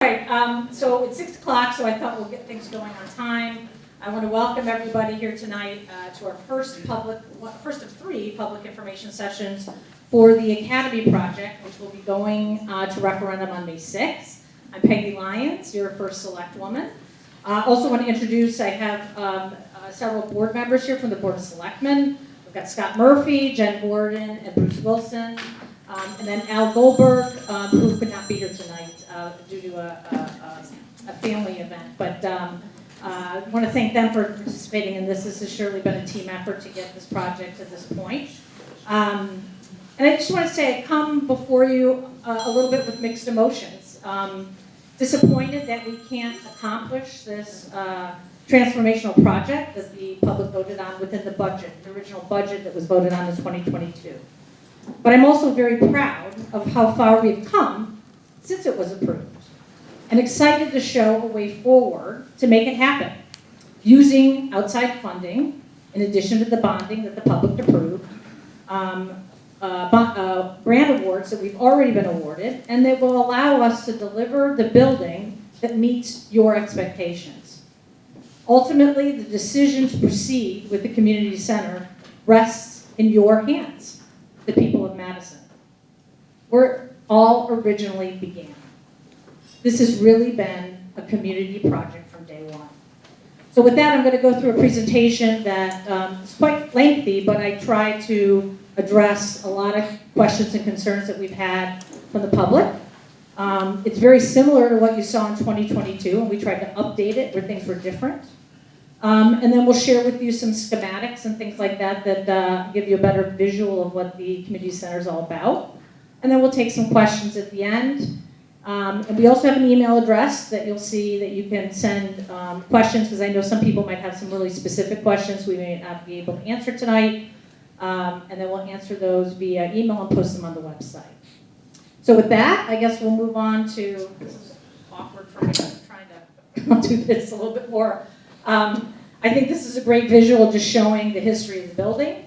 So it's 6 o'clock, so I thought we'll get things going on time. I want to welcome everybody here tonight to our first of three public information sessions for the Academy project, which will be going to referendum on May 6th. I'm Peggy Lyons, your first select woman. Also want to introduce, I have several board members here from the Board of Selectmen. We've got Scott Murphy, Jen Gordon, and Bruce Wilson. And then Al Goldberg, who could not be here tonight due to a family event. But I want to thank them for participating in this. This has surely been a team effort to get this project to this point. And I just want to say I come before you a little bit with mixed emotions. Disappointed that we can't accomplish this transformational project that the public voted on within the budget, the original budget that was voted on in 2022. But I'm also very proud of how far we've come since it was approved, and excited to show a way forward to make it happen, using outside funding, in addition to the bonding that the public approved, grant awards that we've already been awarded, and that will allow us to deliver the building that meets your expectations. Ultimately, the decision to proceed with the community center rests in your hands, the people of Madison, where it all originally began. This has really been a community project from day one. So with that, I'm going to go through a presentation that is quite lengthy, but I try to address a lot of questions and concerns that we've had from the public. It's very similar to what you saw in 2022, and we tried to update it where things were different. And then we'll share with you some schematics and things like that that give you a better visual of what the community center is all about. And then we'll take some questions at the end. And we also have an email address that you'll see that you can send questions, because I know some people might have some really specific questions we may not be able to answer tonight. And then we'll answer those via email and post them on the website. So with that, I guess we'll move on to, this is awkward for me, I'm trying to do this a little bit more. I think this is a great visual just showing the history of the building,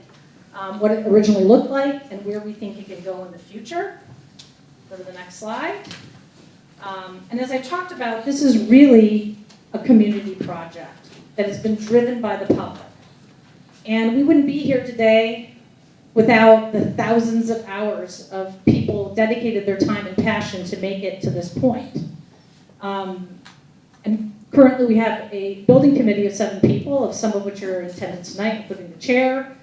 what it originally looked like, and where we think it can go in the future. Go to the next slide. And as I talked about, this is really a community project that has been driven by the public. And we wouldn't be here today without the thousands of hours of people dedicated their time and passion to make it to this point. And currently we have a building committee of 7 people, of some of which are in attendance tonight, including the chair.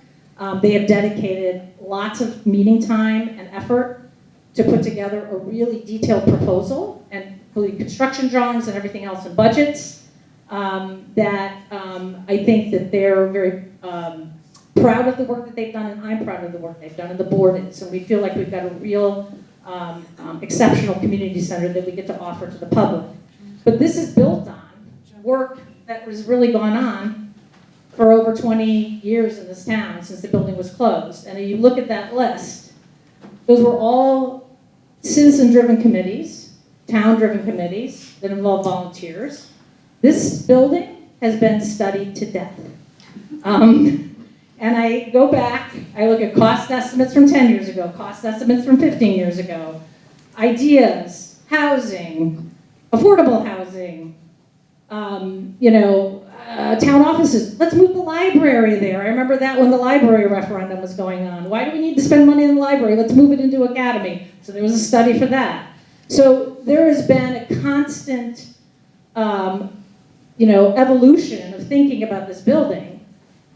They have dedicated lots of meeting time and effort to put together a really detailed proposal, and including construction drawings and everything else, and budgets, that I think that they're very proud of the work that they've done, and I'm proud of the work they've done, and the board is. And we feel like we've got a real exceptional community center that we get to offer to the public. But this is built on work that has really gone on for over 20 years in this town since the building was closed. And if you look at that list, those were all citizen-driven committees, town-driven committees that involve volunteers. This building has been studied to death. And I go back, I look at cost estimates from 10 years ago, cost estimates from 15 years ago, ideas, housing, affordable housing, town offices. Let's move the library there. I remember that when the library referendum was going on. Why do we need to spend money in the library? Let's move it into Academy. So there was a study for that. So there has been a constant, evolution of thinking about this building.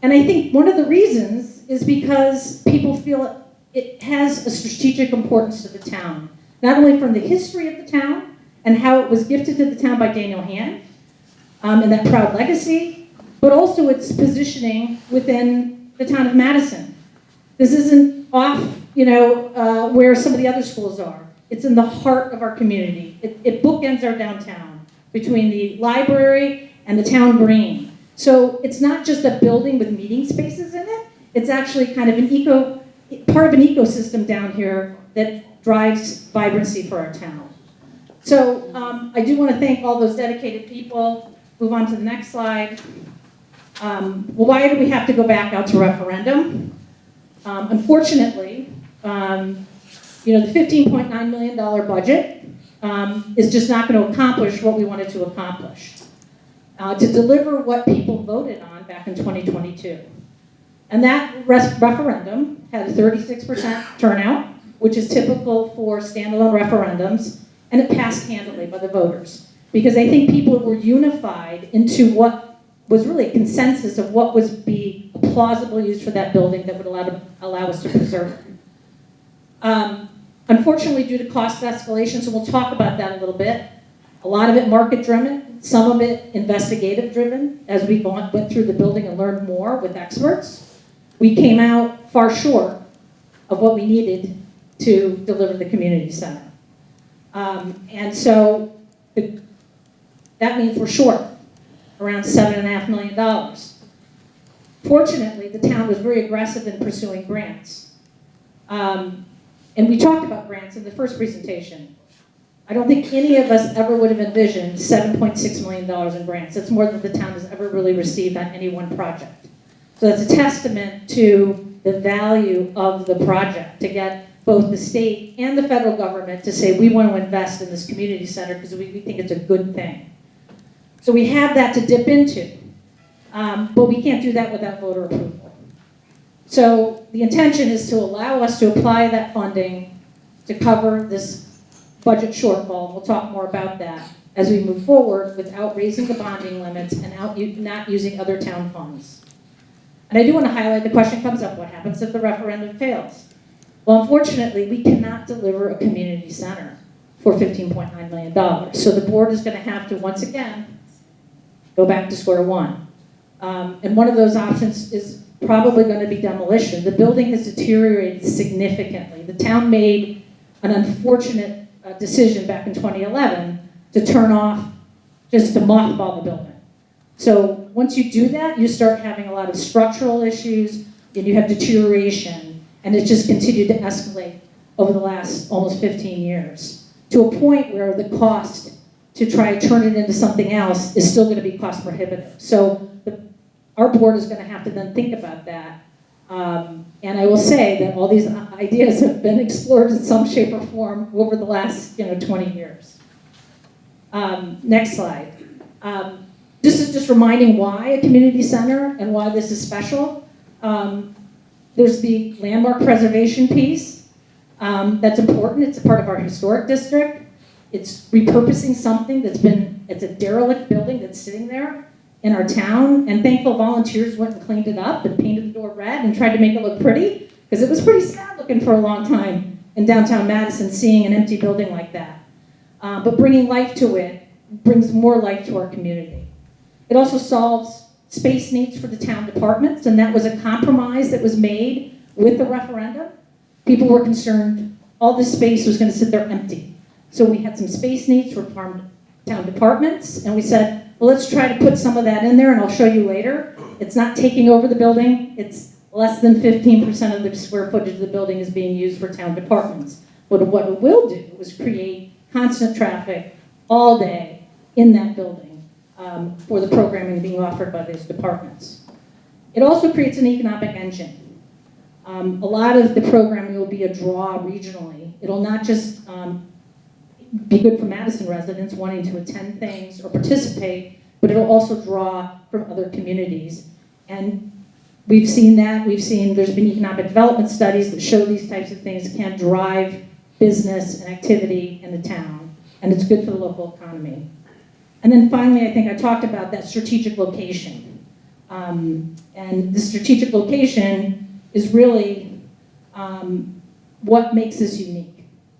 And I think one of the reasons is because people feel it has a strategic importance to the town, not only from the history of the town and how it was gifted to the town by Daniel Hand, and that proud legacy, but also its positioning within the town of Madison. This isn't off, where some of the other schools are. It's in the heart of our community. It bookends our downtown between the library and the town green. So it's not just a building with meeting spaces in it. It's actually kind of part of an ecosystem down here that drives vibrancy for our town. So I do want to thank all those dedicated people. Move on to the next slide. Why do we have to go back out to referendum? Unfortunately, the $15.9 million budget is just not going to accomplish what we wanted to accomplish. To deliver what people voted on back in 2022. And that referendum had a 36% turnout, which is typical for standalone referendums, and it passed handily by the voters. Because I think people were unified into what was really a consensus of what was be a plausible use for that building that would allow us to preserve it. Unfortunately, due to cost escalations, and we'll talk about that a little bit, a lot of it market-driven, some of it investigative-driven, as we went through the building and learned more with experts, we came out far short of what we needed to deliver the community center. And so that means we're short, around $7.5 million. Fortunately, the town was very aggressive in pursuing grants. And we talked about grants in the first presentation. I don't think any of us ever would have envisioned $7.6 million in grants. That's more than the town has ever really received on any one project. So that's a testament to the value of the project, to get both the state and the federal government to say, we want to invest in this community center because we think it's a good thing. So we have that to dip into, but we can't do that without voter approval. So the intention is to allow us to apply that funding to cover this budget shortfall. We'll talk more about that as we move forward without raising the bonding limits and not using other town funds. And I do want to highlight, the question comes up, what happens if the referendum fails? Well, unfortunately, we cannot deliver a community center for $15.9 million. So the board is going to have to, once again, go back to square one. And one of those options is probably going to be demolition. The building has deteriorated significantly. The town made an unfortunate decision back in 2011 to turn off, just to mothball the building. So once you do that, you start having a lot of structural issues, and you have deterioration, and it just continued to escalate over the last almost 15 years, to a point where the cost to try to turn it into something else is still going to be cost prohibitive. So our board is going to have to then think about that. And I will say that all these ideas have been explored in some shape or form over the last 20 years. Next slide. This is just reminding why a community center and why this is special. There's the landmark preservation piece. That's important. It's a part of our historic district. It's repurposing something it's a derelict building that's sitting there in our town, and thankful volunteers went and cleaned it up and painted the door red and tried to make it look pretty, because it was pretty sad looking for a long time in downtown Madison, seeing an empty building like that. But bringing life to it brings more life to our community. It also solves space needs for the town departments, and that was a compromise that was made with the referendum. People were concerned all this space was going to sit there empty. So we had some space needs for town departments, and we said, well, let's try to put some of that in there, and I'll show you later. It's not taking over the building. It's less than 15% of the square footage of the building is being used for town departments. But what it will do is create constant traffic all day in that building for the programming being offered by those departments. It also creates an economic engine. A lot of the programming will be a draw regionally. It'll not just be good for Madison residents wanting to attend things or participate, but it'll also draw from other communities. And we've seen that. There's been economic development studies that show these types of things can drive business and activity in the town, and it's good for the local economy. And then finally, I think I talked about that strategic location. And the strategic location is really what makes this unique.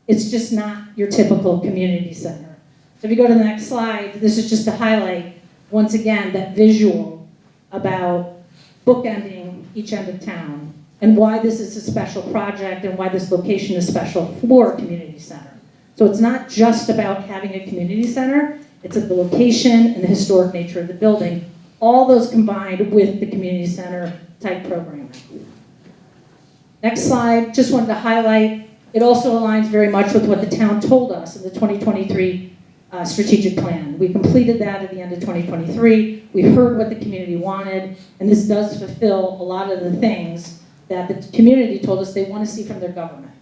It's just not your typical community center. So if you go to the next slide, this is just to highlight, once again, that visual about bookending each end of town and why this is a special project and why this location is special for a community center. So it's not just about having a community center, it's the location and the historic nature of the building, all those combined with the community center type programming. Next slide, just wanted to highlight, it also aligns very much with what the town told us in the 2023 strategic plan. We completed that at the end of 2023. We heard what the community wanted, and this does fulfill a lot of the things that the community told us they want to see from their government.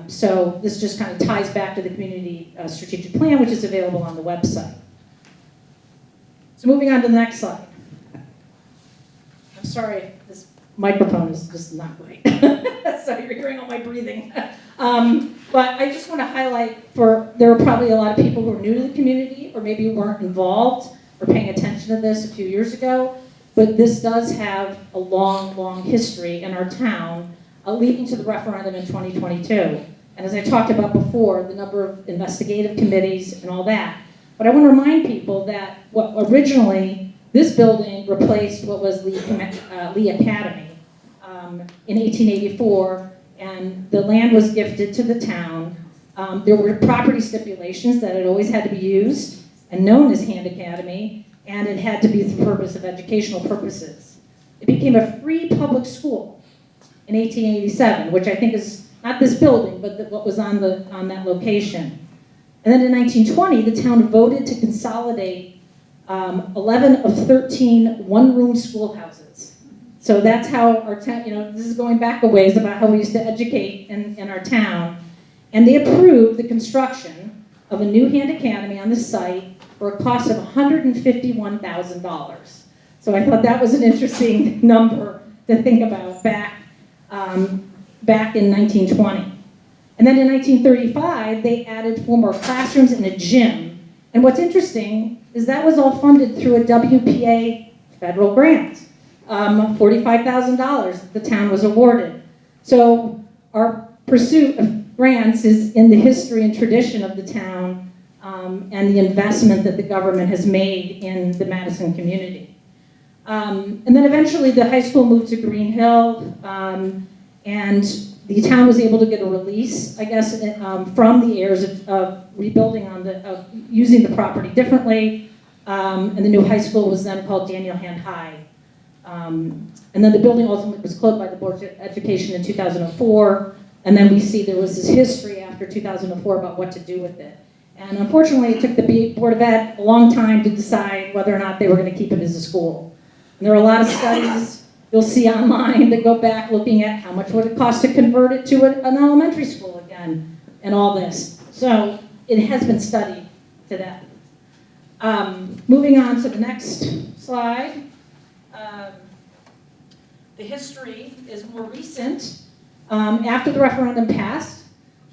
So this just kind of ties back to the community strategic plan, which is available on the website. So moving on to the next slide. I'm sorry, this microphone is just not great. So you're hearing all my breathing. But I just want to highlight there are probably a lot of people who are new to the community or maybe weren't involved or paying attention to this a few years ago. But this does have a long, long history in our town, leading to the referendum in 2022. And as I talked about before, the number of investigative committees and all that. But I want to remind people that originally this building replaced what was Lee Academy in 1884, and the land was gifted to the town. There were property stipulations that it always had to be used and known as Hand Academy, and it had to be for the purpose of educational purposes. It became a free public school in 1887, which I think is not this building, but what was on that location. And then in 1920, the town voted to consolidate 11 of 13 one-room schoolhouses. So that's how our town, this is going back a ways about how we used to educate in our town. And they approved the construction of a new Hand Academy on the site for a cost of $151,000. So I thought that was an interesting number to think about back in 1920. And then in 1935, they added 4 more classrooms and a gym. And what's interesting is that was all funded through a WPA federal grant. $45,000 the town was awarded. So our pursuit of grants is in the history and tradition of the town, and the investment that the government has made in the Madison community. And then eventually the high school moved to Green Hill, and the town was able to get a release, I guess, from the heirs of rebuilding of using the property differently. And the new high school was then called Daniel Hand High. And then the building ultimately was closed by the Board of Education in 2004. And then we see there was this history after 2004 about what to do with it. And unfortunately, it took the Board of Ed a long time to decide whether or not they were going to keep it as a school. And there are a lot of studies you'll see online that go back looking at how much would it cost to convert it to an elementary school again, and all this. So it has been studied to that. Moving on to the next slide. The history is more recent. After the referendum passed,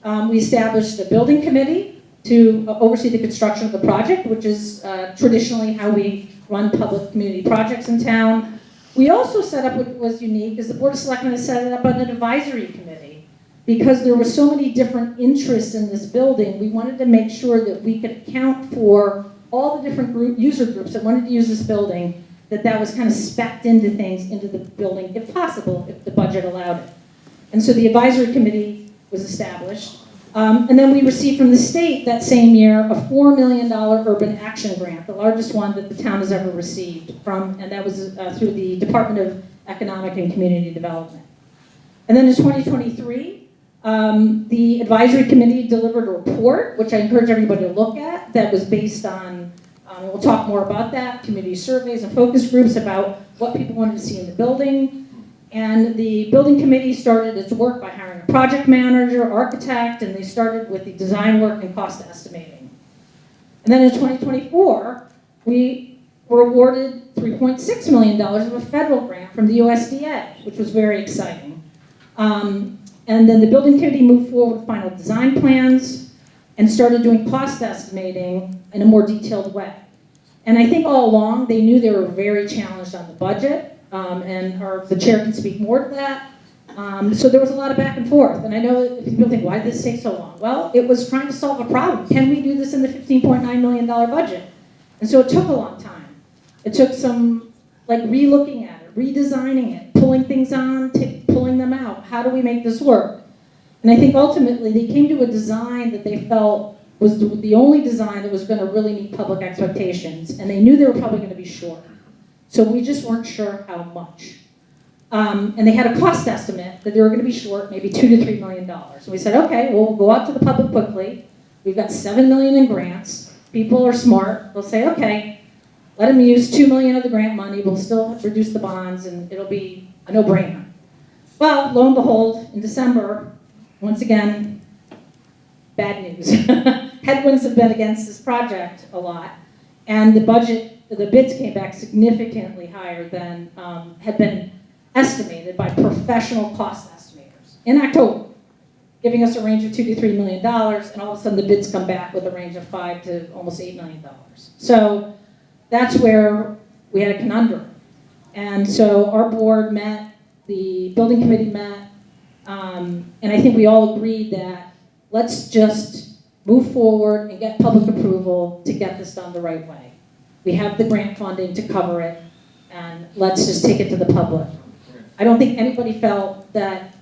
we established a building committee to oversee the construction of the project, which is traditionally how we run public community projects in town. We also set up, what was unique, is the Board of Selectmen has set up an advisory committee. Because there were so many different interests in this building, we wanted to make sure that we could account for all the different user groups that wanted to use this building, that was kind of specced into things, into the building, if possible, if the budget allowed it. And so the advisory committee was established. And then we received from the state that same year a $4 million urban action grant, the largest one that the town has ever received and that was through the Department of Economic and Community Development. And then in 2023, the advisory committee delivered a report, which I encourage everybody to look at, that was based on, we'll talk more about that, community surveys and focus groups about what people wanted to see in the building. And the building committee started its work by hiring a project manager, architect, and they started with the design work and cost estimating. And then in 2024, we were awarded $3.6 million of a federal grant from the USDA, which was very exciting. And then the building committee moved forward with final design plans and started doing cost estimating in a more detailed way. And I think all along, they knew they were very challenged on the budget. And the chair can speak more to that. So there was a lot of back and forth. And I know that people think, why did this take so long? Well, it was trying to solve a problem. Can we do this in the $15.9 million budget? And so it took a long time. It took some re-looking at it, redesigning it, pulling things on, pulling them out. How do we make this work? And I think ultimately they came to a design that they felt was the only design that was going to really meet public expectations. And they knew they were probably going to be short. So we just weren't sure how much. And they had a cost estimate that they were going to be short maybe $2 to $3 million. So we said, okay, well, we'll go out to the public quickly. We've got $7 million in grants. People are smart. They'll say, okay, let them use $2 million of the grant money. We'll still reduce the bonds, and it'll be a no-brainer. Well, lo and behold, in December, once again, bad news. Headwinds have been against this project a lot, and the bids came back significantly higher than had been estimated by professional cost estimators in October, giving us a range of $2 to $3 million, and all of a sudden the bids come back with a range of $5 to almost $8 million. So that's where we had a conundrum. And so our board met, the building committee met, and I think we all agreed that let's just move forward and get public approval to get this done the right way. We have the grant funding to cover it, and let's just take it to the public. I don't think anybody felt that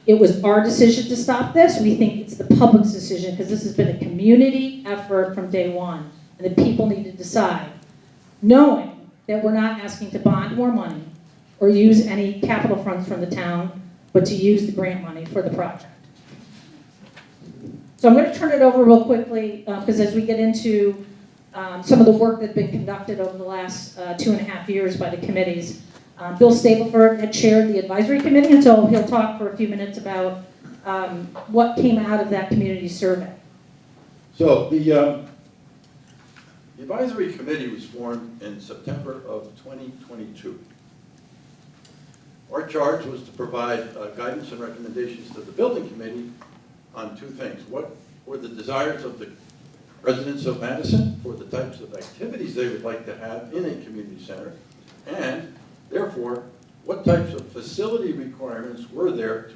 it was our decision to stop this. We think it's the public's decision, because this has been a community effort from day one, and the people need to decide, knowing that we're not asking to bond more money or use any capital funds from the town, but to use the grant money for the project. So I'm going to turn it over real quickly, because as we get into some of the work that's been conducted over the last 2.5 years by the committees, Bill Stableford had chaired the advisory committee, and so he'll talk for a few minutes about what came out of that community survey. So the advisory committee was formed in September of 2022. Our charge was to provide guidance and recommendations to the building committee on two things. What were the desires of the residents of Madison for the types of activities they would like to have in a community center, and therefore, what types of facility requirements were there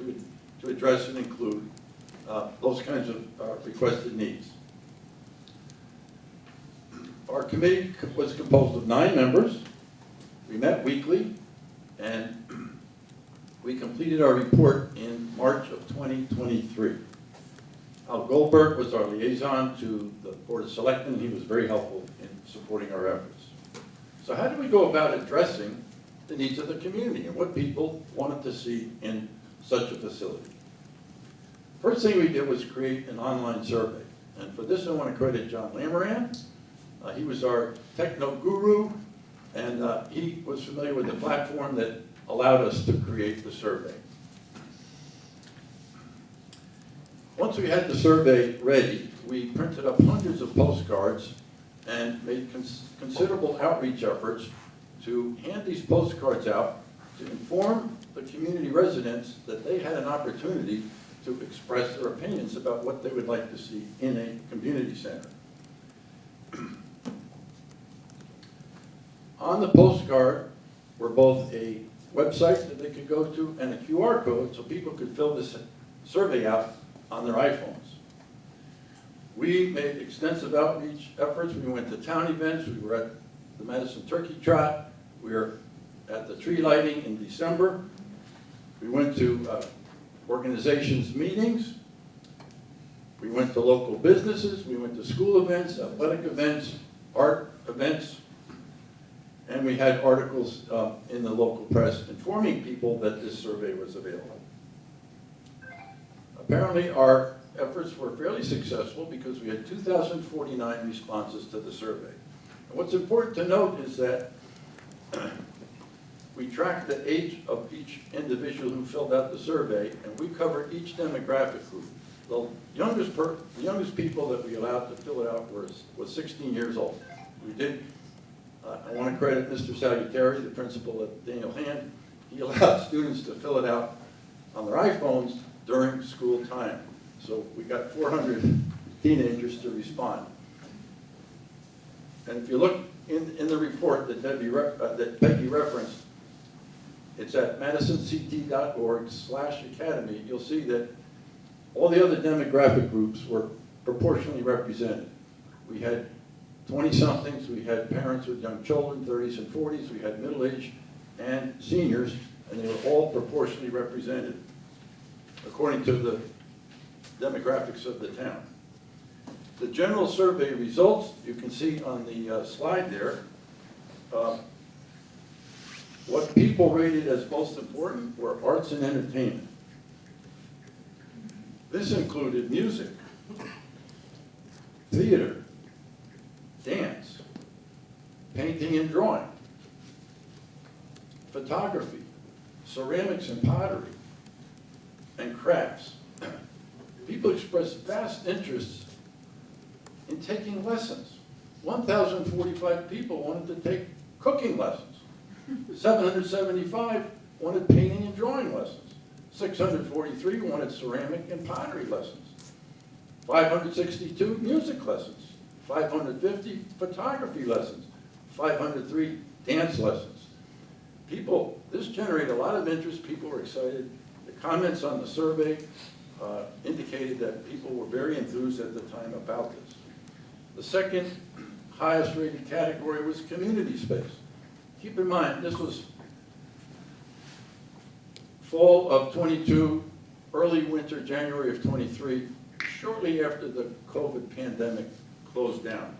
to address and include those kinds of requested needs. Our committee was composed of 9 members. We met weekly, and we completed our report in March of 2023. Al Goldberg was our liaison to the Board of Selectmen. He was very helpful in supporting our efforts. So how did we go about addressing the needs of the community and what people wanted to see in such a facility? First thing we did was create an online survey. And for this, I want to credit John Lamoran. He was our techno guru, and he was familiar with the platform that allowed us to create the survey. Once we had the survey ready, we printed up hundreds of postcards and made considerable outreach efforts to hand these postcards out to inform the community residents that they had an opportunity to express their opinions about what they would like to see in a community center. On the postcard were both a website that they could go to and a QR code so people could fill this survey out on their iPhones. We made extensive outreach efforts. We went to town events. We were at the Madison Turkey Trot. We were at the tree lighting in December. We went to organizations' meetings. We went to local businesses. We went to school events, athletic events, art events. And we had articles in the local press informing people that this survey was available. Apparently, our efforts were fairly successful because we had 2,049 responses to the survey. And what's important to note is that we tracked the age of each individual who filled out the survey, and we covered each demographic group. The youngest people that we allowed to fill it out was 16 years old. We did. I want to credit Mr. Salutary, the principal at Daniel Hand. He allowed students to fill it out on their iPhones during school time. So we got 400 teenagers to respond. And if you look in the report that Peggy referenced, it's at madisonct.org/academy. You'll see that all the other demographic groups were proportionally represented. We had 20-somethings, we had parents with young children, 30s and 40s, we had middle-aged and seniors, and they were all proportionally represented according to the demographics of the town. The general survey results, you can see on the slide there, what people rated as most important were arts and entertainment. This included music, theater, dance, painting and drawing, photography, ceramics and pottery, and crafts. People expressed vast interest in taking lessons. 1,045 people wanted to take cooking lessons. 775 wanted painting and drawing lessons. 643 wanted ceramic and pottery lessons. 562 music lessons. 550 photography lessons. 503 dance lessons. People, this generated a lot of interest. People were excited. The comments on the survey indicated that people were very enthused at the time about this. The second highest rated category was community space. Keep in mind, this was fall of 22, early winter, January of 23, shortly after the COVID pandemic closed down.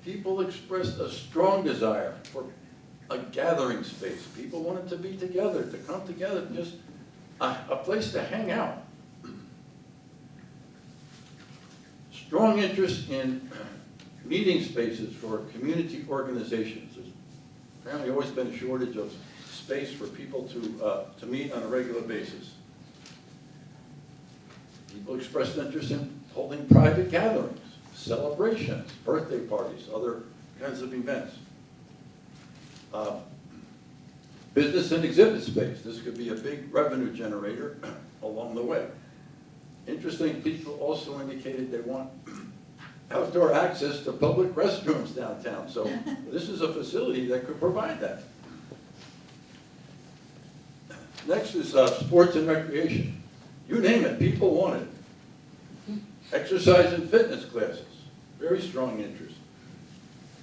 People expressed a strong desire for a gathering space. People wanted to be together, to come together, just a place to hang out. Strong interest in meeting spaces for community organizations. There's apparently always been a shortage of space for people to meet on a regular basis. People expressed interest in holding private gatherings, celebrations, birthday parties, other kinds of events. Business and exhibit space. This could be a big revenue generator along the way. Interesting, people also indicated they want outdoor access to public restrooms downtown. So this is a facility that could provide that. Next is sports and recreation. You name it, people want it. Exercise and fitness classes, very strong interest.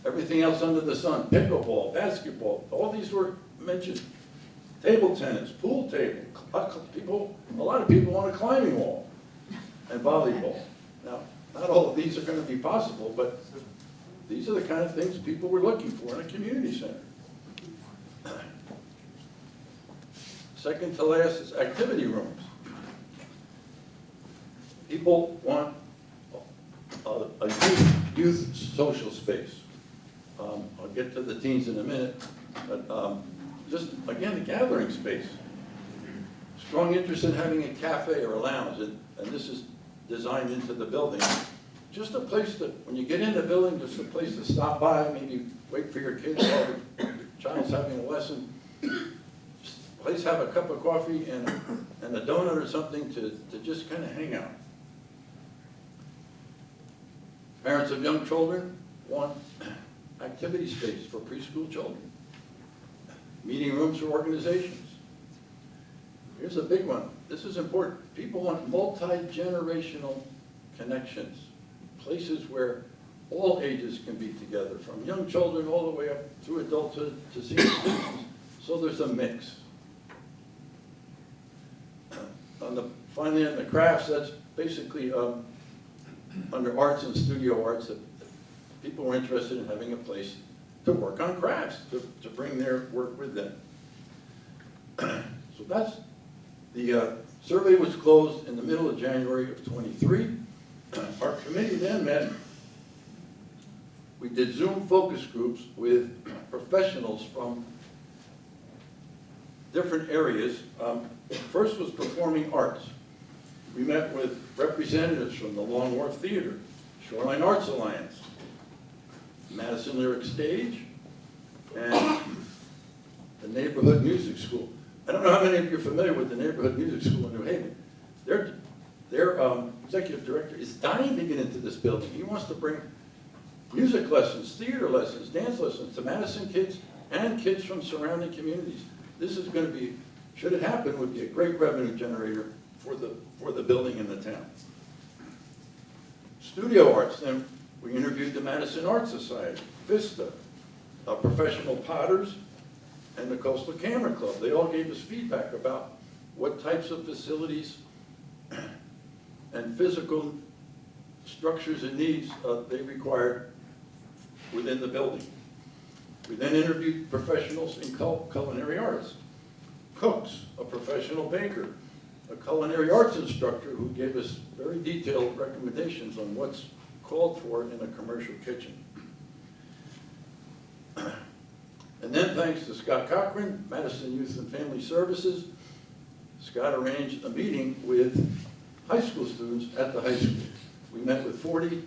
Everything else under the sun, pickleball, basketball, all these were mentioned. Table tennis, pool table, a lot of people want a climbing wall and volleyball. Now, not all of these are going to be possible, but these are the kind of things people were looking for in a community center. Second to last is activity rooms. People want a youth social space. I'll get to the teens in a minute, but just, again, a gathering space. Strong interest in having a cafe or a lounge, and this is designed into the building. Just a place that, when you get in the building, just a place to stop by, maybe wait for your kids while your child's having a lesson. Just a place to have a cup of coffee and a donut or something to just kind of hang out. Parents of young children want activity space for preschool children. Meeting rooms for organizations. Here's a big one. This is important. People want multi-generational connections. Places where all ages can be together, from young children all the way up through adulthood to senior citizens. So there's a mix. Finally, on the crafts, that's basically under arts and studio arts, that people were interested in having a place to work on crafts, to bring their work with them. So that's, the survey was closed in the middle of January of 23. Our committee then met. We did Zoom focus groups with professionals from different areas. First was performing arts. We met with representatives from the Long Wharf Theater, Shoreline Arts Alliance, Madison Lyric Stage, and the Neighborhood Music School. I don't know how many of you are familiar with the Neighborhood Music School in New Haven. Their executive director is dying to get into this building. He wants to bring music lessons, theater lessons, dance lessons to Madison kids and kids from surrounding communities. This is going to be, should it happen, would be a great revenue generator for the building in the town. Studio arts, then we interviewed the Madison Art Society, Vista, professional potters, and the Coastal Camera Club. They all gave us feedback about what types of facilities and physical structures and needs they required within the building. We then interviewed professionals in culinary arts, cooks, a professional baker, a culinary arts instructor who gave us very detailed recommendations on what's called for in a commercial kitchen. And then, thanks to Scott Cochran, Madison Youth and Family Services, Scott arranged a meeting with high school students at the high school. We met with 40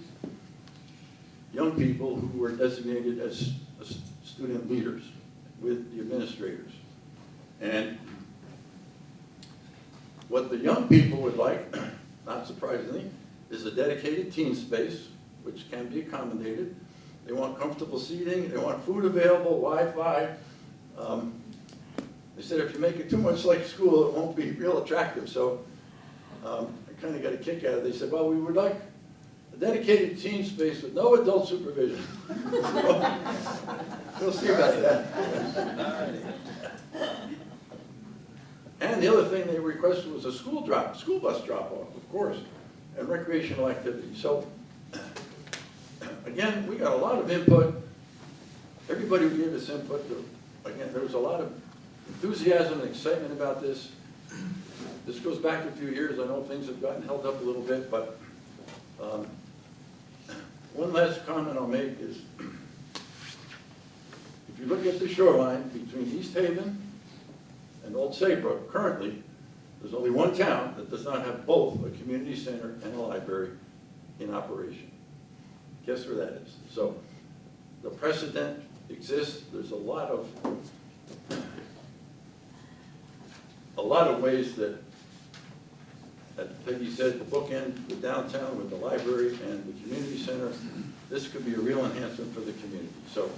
young people who were designated as student leaders with the administrators. And what the young people would like, not surprisingly, is a dedicated teen space, which can be accommodated. They want comfortable seating, they want food available, Wi-Fi. They said if you make it too much like school, it won't be real attractive. So I kind of got a kick out of it. They said, well, we would like a dedicated teen space with no adult supervision. We'll see about that. And the other thing they requested was a school bus drop-off, of course, and recreational activities. So, again, we got a lot of input. Everybody who gave us input, again, there was a lot of enthusiasm and excitement about this. This goes back a few years. I know things have gotten held up a little bit, but one last comment I'll make is, if you look at the shoreline between East Haven and Old Saybrook, currently, there's only one town that does not have both a community center and a library in operation. Guess where that is? So the precedent exists. There's a lot of ways that, as Peggy said, the bookend, the downtown with the library and the community center, this could be a real enhancement for the community. So,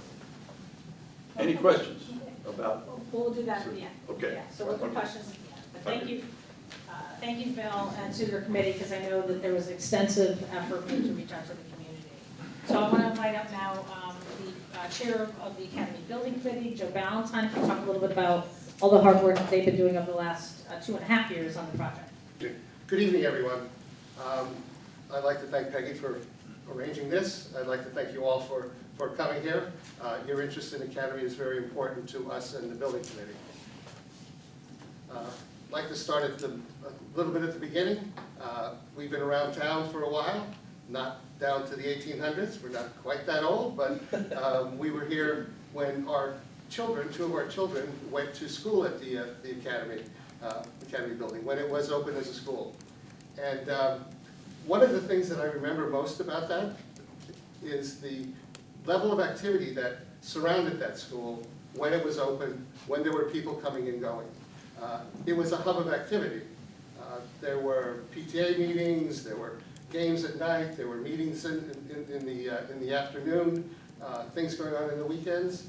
any questions about? We'll do that at the end. Okay. Yeah, so we'll do questions at the end. But thank you, Bill, and to your committee, because I know that there was extensive effort made to reach out to the community. So I want to invite up now the chair of the Academy Building Committee, Joe Ballantyne, to talk a little bit about all the hard work that they've been doing over the last 2.5 years on the project. Good evening, everyone. I'd like to thank Peggy for arranging this. I'd like to thank you all for coming here. Your interest in Academy is very important to us and the building committee. I'd like to start a little bit at the beginning. We've been around town for a while, not down to the 1800s. We're not quite that old, but we were here when our children, two of our children, went to school at the Academy building, when it was open as a school. And one of the things that I remember most about that is the level of activity that surrounded that school when it was open, when there were people coming and going. It was a hub of activity. There were PTA meetings, there were games at night, there were meetings in the afternoon, things going on in the weekends.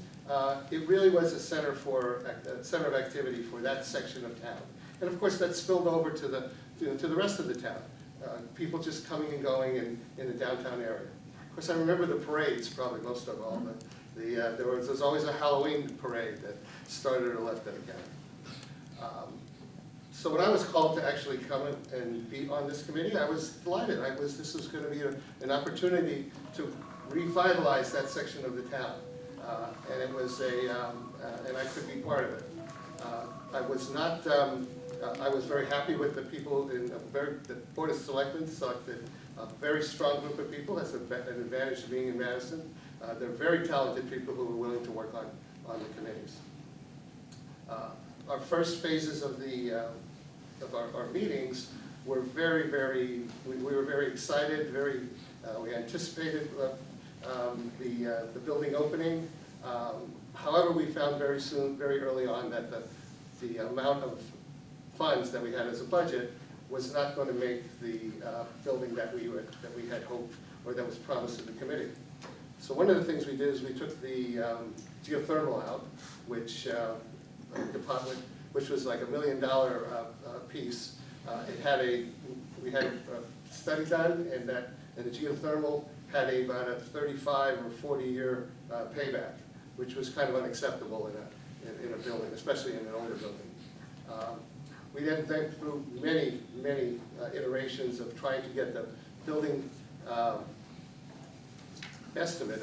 It really was a center of activity for that section of town. And of course that spilled over to the rest of the town. People just coming and going in the downtown area. Of course I remember the parades probably most of all, but there was always a Halloween parade that started or left at Academy. So when I was called to actually come and be on this committee, I was delighted. This was going to be an opportunity to revitalize that section of the town. And it was and I could be part of it. I was very happy with the people the Board of Selectmen selected a very strong group of people. That's an advantage of being in Madison. They're very talented people who are willing to work on the committees. Our first phases of our meetings were we were very excited, we anticipated the building opening. However, we found very early on that the amount of funds that we had as a budget was not going to make the building that we had hoped or that was promised to the committee. So one of the things we did is we took the geothermal out, which was like $1 million piece. We had a study done, and the geothermal had about a 35 or 40-year payback, which was kind of unacceptable in a building, especially in an older building. We then went through many iterations of trying to get the building estimate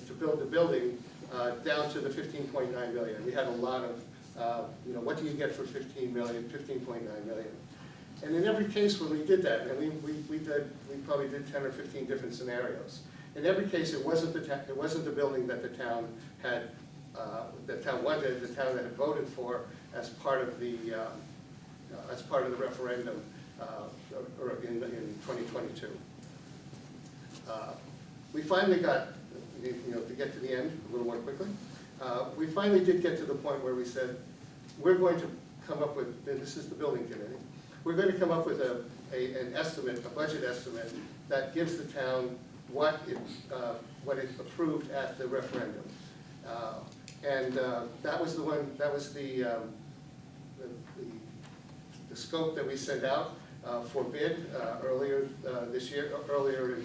to build the building down to the $15.9 million. We had a lot of, what do you get for $15.9 million? And in every case when we did that, and we probably did 10 or 15 different scenarios. In every case, it wasn't the building that the town had, wanted, the town that had voted for as part of the referendum or in 2022. We finally got, to get to the end a little more quickly, we finally did get to the point where we said, we're going to come up with, and this is the building committee, we're going to come up with an estimate, a budget estimate, that gives the town what it approved at the referendum. That was the one, that was the scope that we sent out for bid earlier this year, earlier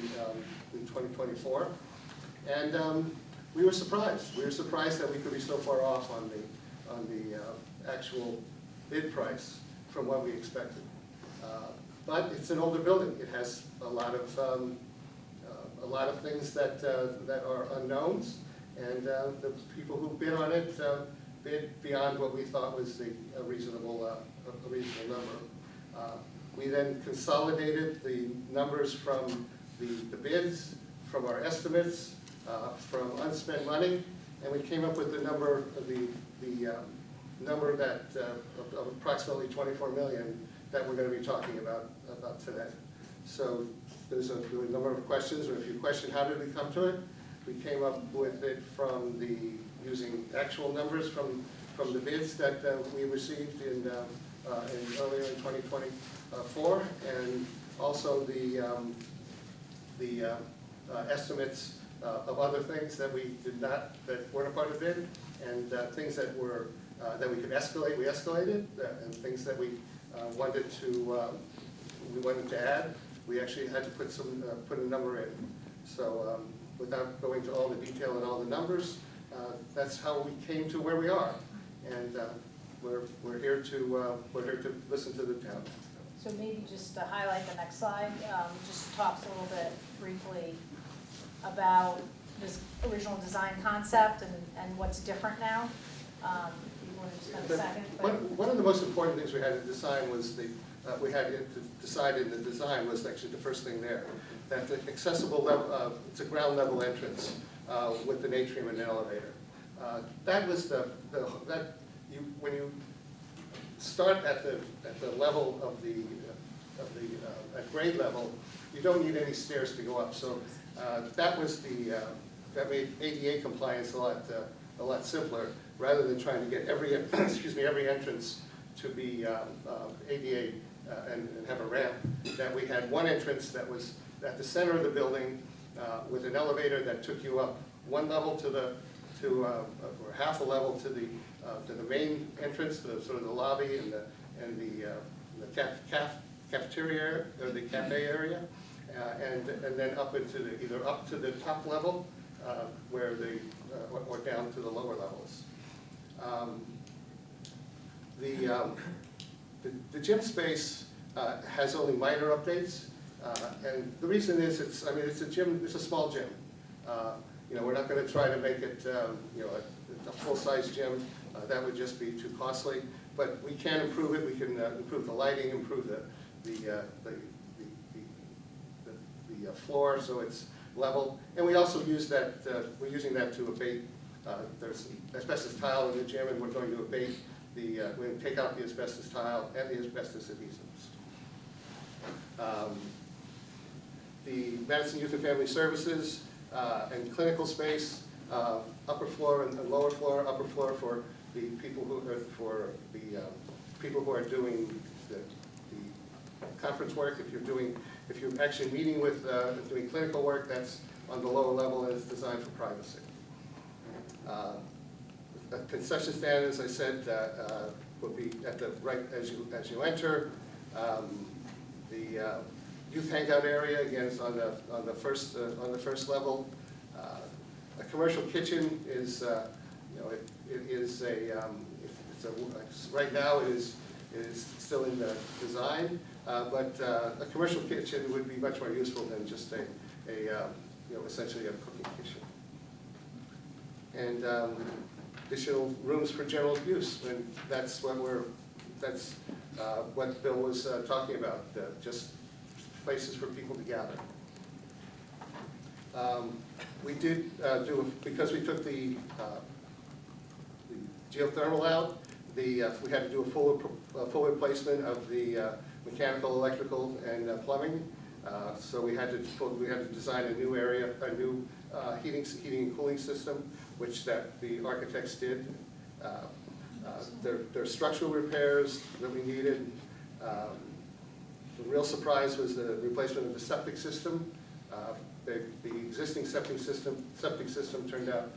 in 2024. And we were surprised. We were surprised that we could be so far off on the actual bid price from what we expected. But it's an older building. It has a lot of things that are unknowns, and the people who bid on it bid beyond what we thought was a reasonable number. We then consolidated the numbers from the bids, from our estimates, from unspent money, and we came up with the number, number that of approximately 24 million that we're going to be talking about today. So there were a number of questions, or if you question how did we come to it, we came up with it from using actual numbers from the bids that we received in earlier in 2024, and also the estimates of other things that we did not, that weren't a part of bid, and things that were that we could escalate, we escalated, and things that we wanted to add, we actually had to put a number in. So without going to all the detail and all the numbers, that's how we came to where we are, and we're here to listen to the town. So maybe just to highlight the next slide, just talks a little bit briefly about this original design concept and what's different now. You want to spend a second? One of the most important things we had to design was we had to decide in the design was actually the first thing there, that the accessible level, it's a ground level entrance with an atrium and an elevator. That was when you start at the level of at grade level, you don't need any stairs to go up. So that that made ADA compliance a lot simpler, rather than trying to get every every entrance to be ADA and have a ramp. That we had one entrance that was at the center of the building with an elevator that took you up one level or half a level to the main entrance, sort of the lobby and the cafeteria or the cafe area, and then up into either up to the top level where or down to the lower levels. The gym space has only minor updates, and the reason is it's a small gym. We're not going to try to make it a full-size gym. That would just be too costly. But we can improve it. We can improve the lighting, improve the floor so it's level. And we also use that. We're using that to abate. There's asbestos tile in the gym, and we're going to abate we're going to take out the asbestos tile and the asbestos adhesives. The Madison Youth and Family Services and clinical space, upper floor and lower floor. Upper floor for the people who are doing the conference work. If you're actually meeting with doing clinical work, that's on the lower level, and it's designed for privacy. A concession stand, as I said, will be at the right as you enter. The youth hangout area again is on the first level. A commercial kitchen is right now it is still in the design, but a commercial kitchen would be much more useful than just essentially a cooking kitchen. And additional rooms for general use, and that's what Bill was talking about, just places for people to gather. We did because we took the geothermal out, we had to do a full replacement of the mechanical, electrical, and plumbing. So we had to design a new area, a new heating and cooling system, which the architects did. There are structural repairs that we needed. The real surprise was the replacement of the septic system. The existing septic system turned out,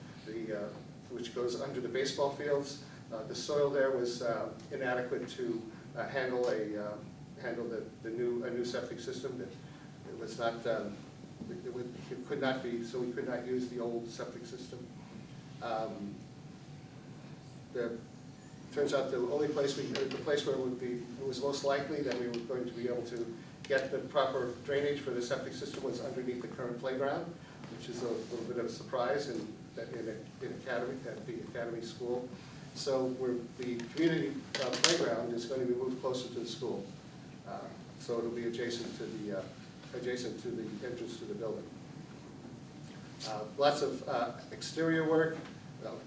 which goes under the baseball fields. The soil there was inadequate to handle a new septic system. It was not, it could not be, so we could not use the old septic system. Turns out the only place the place where it was most likely that we were going to be able to get the proper drainage for the septic system was underneath the current playground, which is a little bit of a surprise at the academy school. So the community playground is going to be moved closer to the school, so it'll be adjacent to the entrance to the building. Lots of exterior work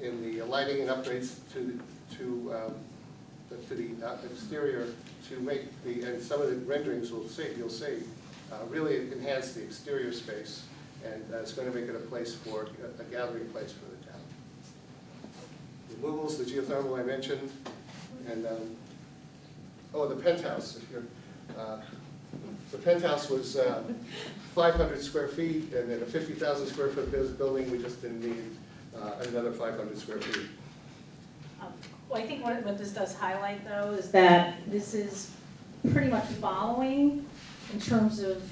in the lighting and upgrades to the exterior to make and some of the renderings you'll see really enhance the exterior space, and it's going to make it a gathering place for the town. The removals, the geothermal I mentioned, and the penthouse. The penthouse was 500 square feet, and in a 50,000 square foot building, we just didn't need another 500 square feet. Well, I think what this does highlight, though, is that this is pretty much following in terms of,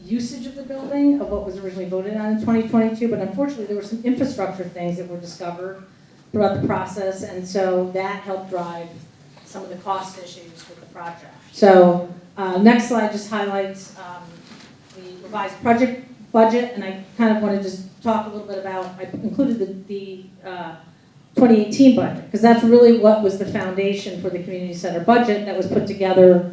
usage of the building of what was originally voted on in 2022, but unfortunately there were some infrastructure things that were discovered throughout the process, and so that helped drive some of the cost issues with the project. So next slide just highlights the revised project budget, and I kind of want to just talk a little bit about, I included the 2018 budget, because that's really what was the foundation for the community center budget that was put together,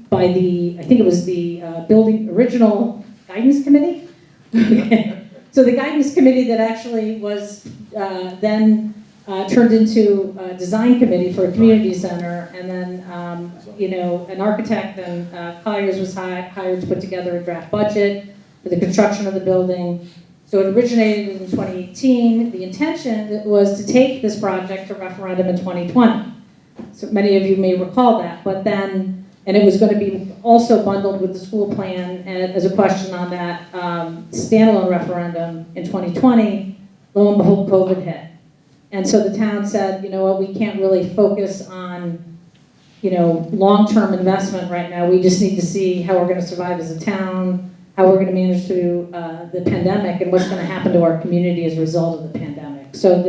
by I think it was the building original guidance committee. So the guidance committee that actually was then turned into a design committee for a community center, and then an architect and Colliers was hired to put together a draft budget for the construction of the building. So it originated in 2018. The intention was to take this project to referendum in 2020. So many of you may recall that, but then, and it was going to be also bundled with the school plan as a question on that standalone referendum in 2020. Lo and behold, COVID hit. And so the town said, you know what, we can't really focus on, long-term investment right now. We just need to see how we're going to survive as a town, how we're going to manage through the pandemic, and what's going to happen to our community as a result of the pandemic. So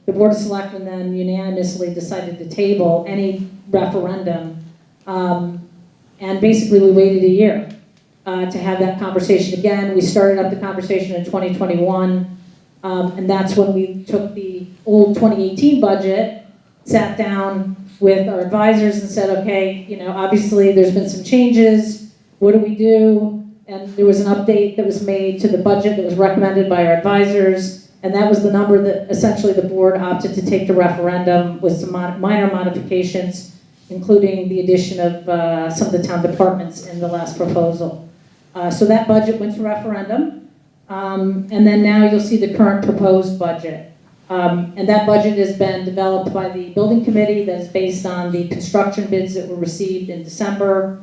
the Board of Selectmen then unanimously decided to table any referendum, and basically we waited a year to have that conversation again. We started up the conversation in 2021, and that's when we took the old 2018 budget, sat down with our advisors and said, okay, obviously there's been some changes, what do we do? And there was an update that was made to the budget that was recommended by our advisors, and that was the number that essentially the board opted to take to referendum with some minor modifications, including the addition of some of the town departments in the last proposal. So that budget went to referendum, and then now you'll see the current proposed budget. And that budget has been developed by the building committee that is based on the construction bids that were received in December.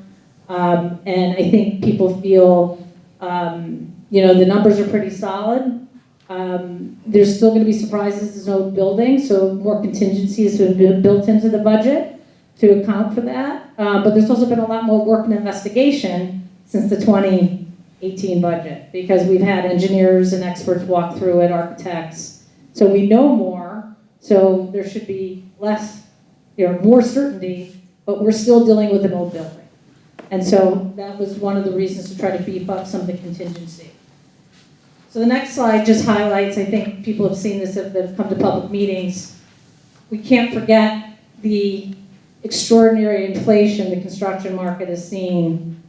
And I think people feel, the numbers are pretty solid. There's still going to be surprises. There's no building, so more contingencies have been built into the budget to account for that. But there's also been a lot more work and investigation since the 2018 budget, because we've had engineers and experts walk through it, architects. So we know more, so there should be less, more certainty, but we're still dealing with an old building. And so that was one of the reasons to try to beef up some of the contingency. So the next slide just highlights, I think people have seen this that have come to public meetings. We can't forget the extraordinary inflation the construction market has seen.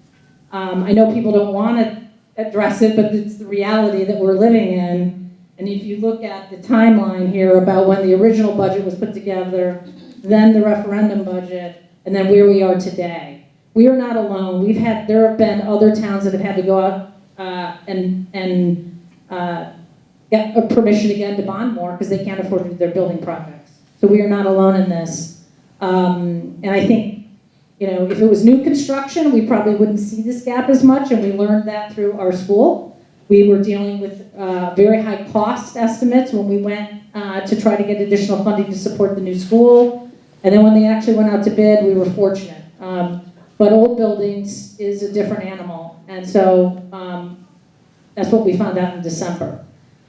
I know people don't want to address it, but it's the reality that we're living in. And if you look at the timeline here about when the original budget was put together then the referendum budget, and then where we are today. We are not alone. There have been other towns that have had to go out and get a permission again to bond more because they can't afford to do their building projects. So we are not alone in this. And I think, if it was new construction, we probably wouldn't see this gap as much, and we learned that through our school. We were dealing with very high cost estimates when we went to try to get additional funding to support the new school. And then when they actually went out to bid, we were fortunate. But old buildings is a different animal. And so that's what we found out in December.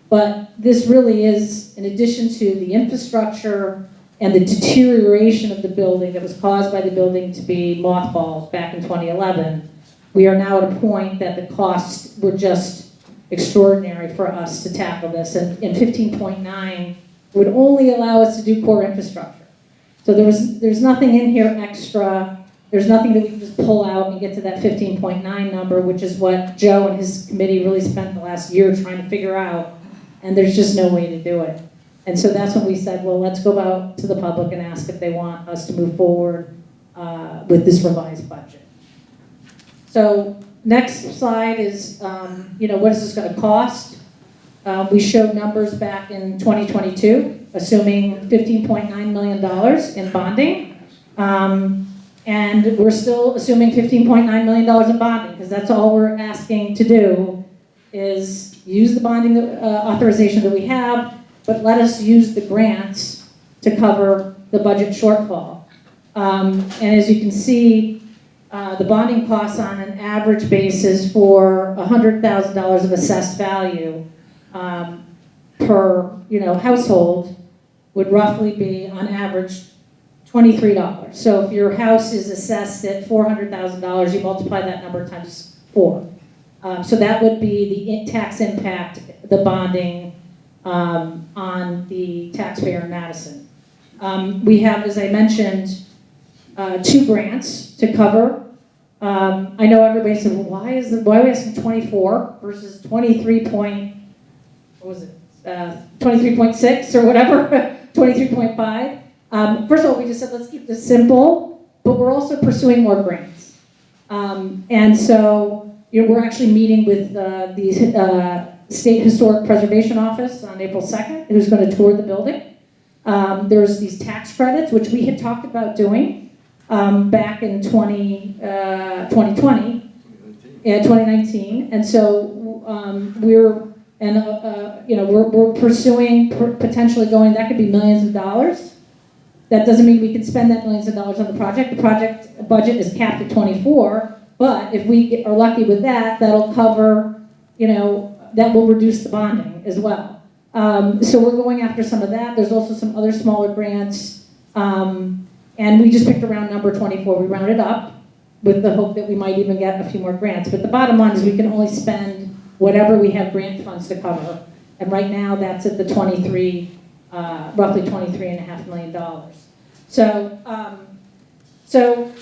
But this really is, in addition to the infrastructure and the deterioration of the building that was caused by the building to be mothballed back in 2011, we are now at a point that the costs were just extraordinary for us to tackle this. And 15.9 would only allow us to do core infrastructure. So there's nothing in here extra. There's nothing that we can just pull out and get to that 15.9 number, which is what Joe and his committee really spent the last year trying to figure out. And there's just no way to do it. And so that's when we said, well, let's go out to the public and ask if they want us to move forward with this revised budget. So next slide is, what is this going to cost? We showed numbers back in 2022, assuming $15.9 million in bonding. And we're still assuming $15.9 million in bonding, because that's all we're asking to do is use the bonding authorization that we have, but let us use the grants to cover the budget shortfall. And as you can see, the bonding costs on an average basis for $100,000 of assessed value per household would roughly be on average $23. So if your house is assessed at $400,000, you multiply that number times 4. So that would be the tax impact, the bonding on the taxpayer in Madison. We have, as I mentioned, 2 grants to cover. I know everybody said, well, why are we asking 24 versus 23.6 or whatever, 23.5? First of all, we just said, let's keep this simple, but we're also pursuing more grants. And so, we're actually meeting with the State Historic Preservation Office on April 2nd, who's going to tour the building. There's these tax credits, which we had talked about doing back in 2019. And so we're pursuing potentially going, that could be millions of dollars. That doesn't mean we can spend that millions of dollars on the project. The project budget is capped at 24, but if we are lucky with that, that'll cover, that will reduce the bonding as well. So we're going after some of that. There's also some other smaller grants. And we just picked around number 24. We rounded up with the hope that we might even get a few more grants. But the bottom line is we can only spend whatever we have grant funds to cover. And right now that's at the roughly $23.5 million. So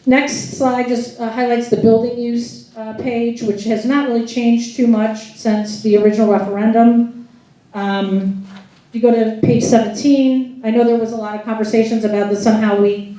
next slide just highlights the building use page, which has not really changed too much since the original referendum. If you go to page 17, I know there was a lot of conversations about this, somehow we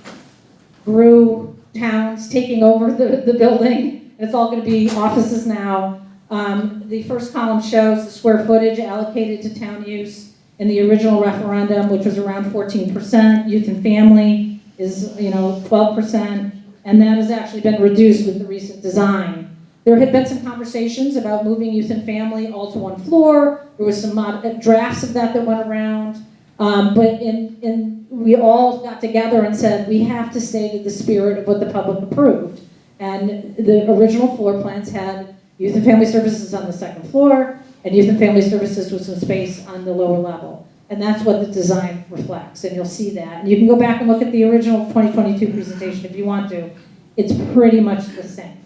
grew towns taking over the building. It's all going to be offices now. The first column shows the square footage allocated to town use in the original referendum, which was around 14%. Youth and family is 12%, and that has actually been reduced with the recent design. There had been some conversations about moving youth and family all to one floor. There was some drafts of that went around, but we all got together and said we have to stay to the spirit of what the public approved. And the original floor plans had youth and family services on the second floor, and youth and family services with some space on the lower level. And that's what the design reflects, and you'll see that. And you can go back and look at the original 2022 presentation if you want to. It's pretty much the same.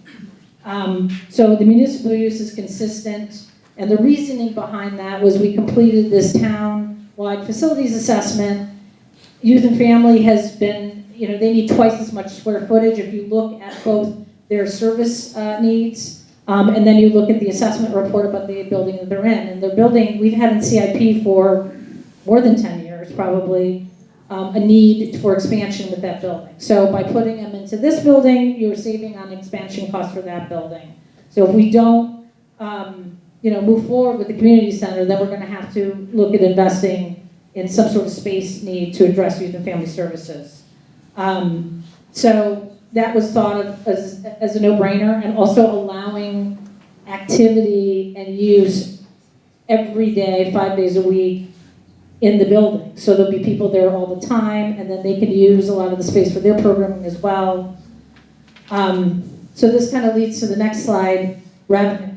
So the municipal use is consistent, and the reasoning behind that was we completed this town-wide facilities assessment. Youth and family has been, they need twice as much square footage if you look at both their service needs, and then you look at the assessment report about the building that they're in. And the building we've had in CIP for more than 10 years, probably a need for expansion with that building. So by putting them into this building, you're saving on expansion costs for that building. So if we don't, move forward with the community center, then we're going to have to look at investing in some sort of space need to address youth and family services. So that was thought of as a no-brainer, and also allowing activity and use every day, 5 days a week in the building. So there'll be people there all the time, and then they can use a lot of the space for their programming as well. So this kind of leads to the next slide, revenue.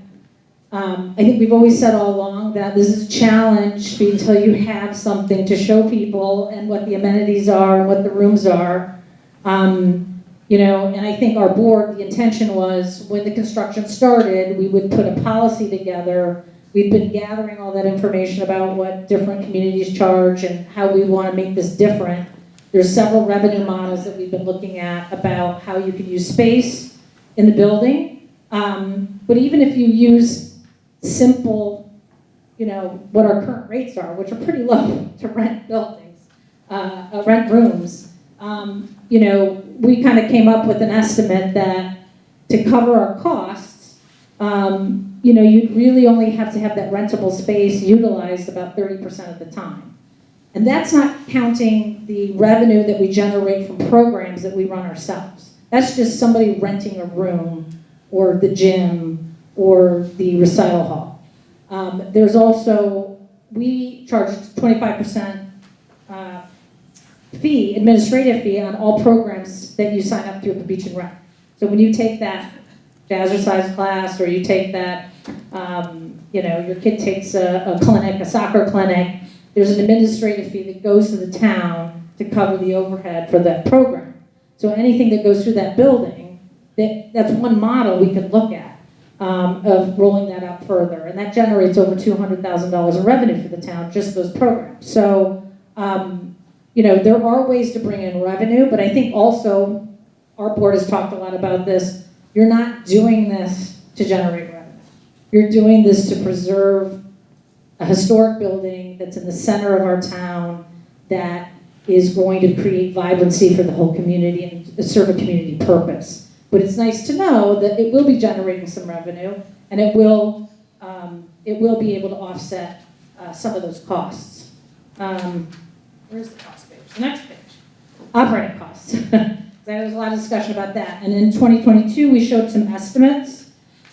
I think we've always said all along that this is a challenge until you have something to show people and what the amenities are and what the rooms are. And I think our board, the intention was when the construction started, we would put a policy together. We've been gathering all that information about what different communities charge and how we want to make this different. There's several revenue models that we've been looking at about how you can use space in the building. But even if you use simple, what our current rates are, which are pretty low to rent buildings, rent rooms, we kind of came up with an estimate that to cover our costs, you'd really only have to have that rentable space utilized about 30% of the time. And that's not counting the revenue that we generate from programs that we run ourselves. That's just somebody renting a room or the gym or the recital hall. There's also, we charge 25% administrative fee on all programs that you sign up through the Beach and Rec. So when you take that jazzercise class, or you take that, your kid takes a clinic, a soccer clinic, there's an administrative fee that goes to the town to cover the overhead for that program. So anything that goes through that building, that's one model we could look at of rolling that up further. And that generates over $200,000 in revenue for the town, just those programs. So, there are ways to bring in revenue, but I think also our board has talked a lot about this. You're not doing this to generate revenue. You're doing this to preserve a historic building that's in the center of our town that is going to create vibrancy for the whole community and serve a community purpose. But it's nice to know that it will be generating some revenue, and it will be able to offset some of those costs. Where's the cost page? The next page. Operating costs. There was a lot of discussion about that. And in 2022, we showed some estimates.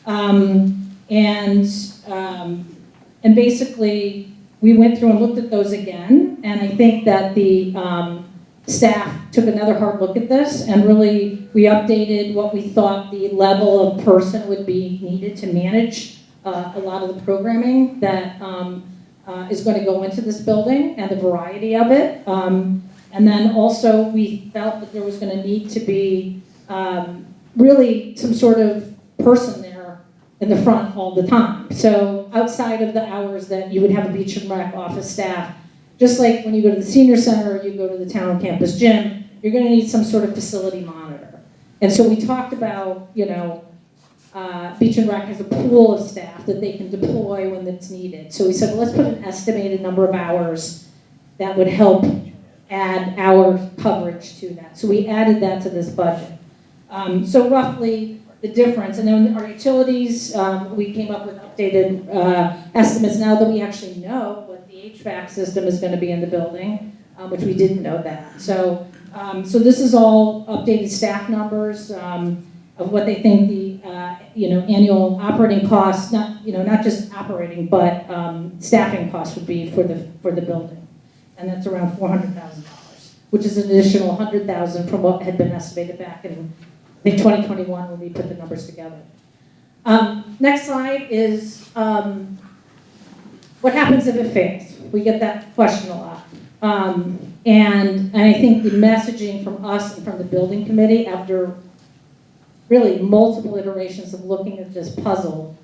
And basically, we went through and looked at those again. And I think that the staff took another hard look at this. And really, we updated what we thought the level of person would be needed to manage a lot of the programming that is going to go into this building and the variety of it. And then also we felt that there was going to need to be really some sort of person there in the front all the time. So outside of the hours that you would have a Beach and Rec office staff, just like when you go to the senior center or you go to the town campus gym, you're going to need some sort of facility monitor. And so we talked about, Beach and Rec has a pool of staff that they can deploy when it's needed. So we said, well, let's put an estimated number of hours that would help add hour coverage to that. So we added that to this budget. So roughly the difference, and then our utilities, we came up with updated estimates now that we actually know what the HVAC system is going to be in the building, which we didn't know that. So this is all updated staff numbers of what they think the annual operating costs, not just operating, but staffing costs would be for the building. And that's around $400,000, which is an additional $100,000 from what had been estimated back in, I think, 2021 when we put the numbers together. Next slide is what happens if it fails? We get that question a lot. And I think the messaging from us and from the building committee after really multiple iterations of looking at this puzzle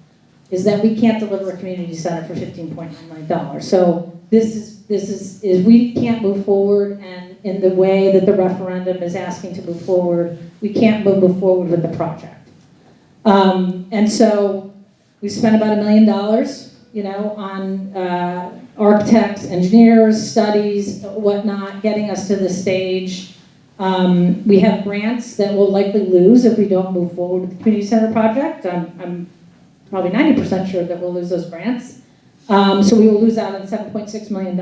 is that we can't deliver a community center for $15.9 million. So this is we can't move forward, and in the way that the referendum is asking to move forward, we can't move forward with the project. And so we spent about $1 million, on architects, engineers, studies, whatnot, getting us to this stage. We have grants that we'll likely lose if we don't move forward with the community center project. I'm probably 90% sure that we'll lose those grants. So we will lose out on $7.6 million.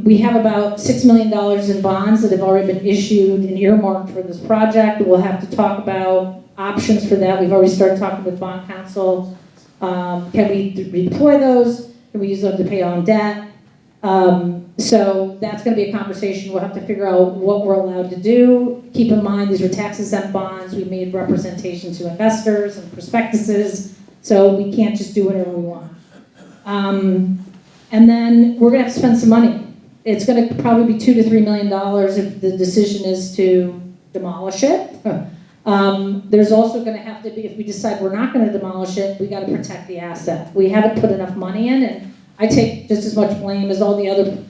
We have about $6 million in bonds that have already been issued and earmarked for this project. We'll have to talk about options for that. We've already started talking with bond counsel. Can we redeploy those? Can we use them to pay on debt? So that's going to be a conversation. We'll have to figure out what we're allowed to do. Keep in mind, these are tax-exempt bonds. We made representation to investors and prospectuses, so we can't just do whatever we want. And then we're going to have to spend some money. It's going to probably be $2 to $3 million if the decision is to demolish it. There's also going to have to be, if we decide we're not going to demolish it, we got to protect the asset. We haven't put enough money in, and I take just as much blame as all the other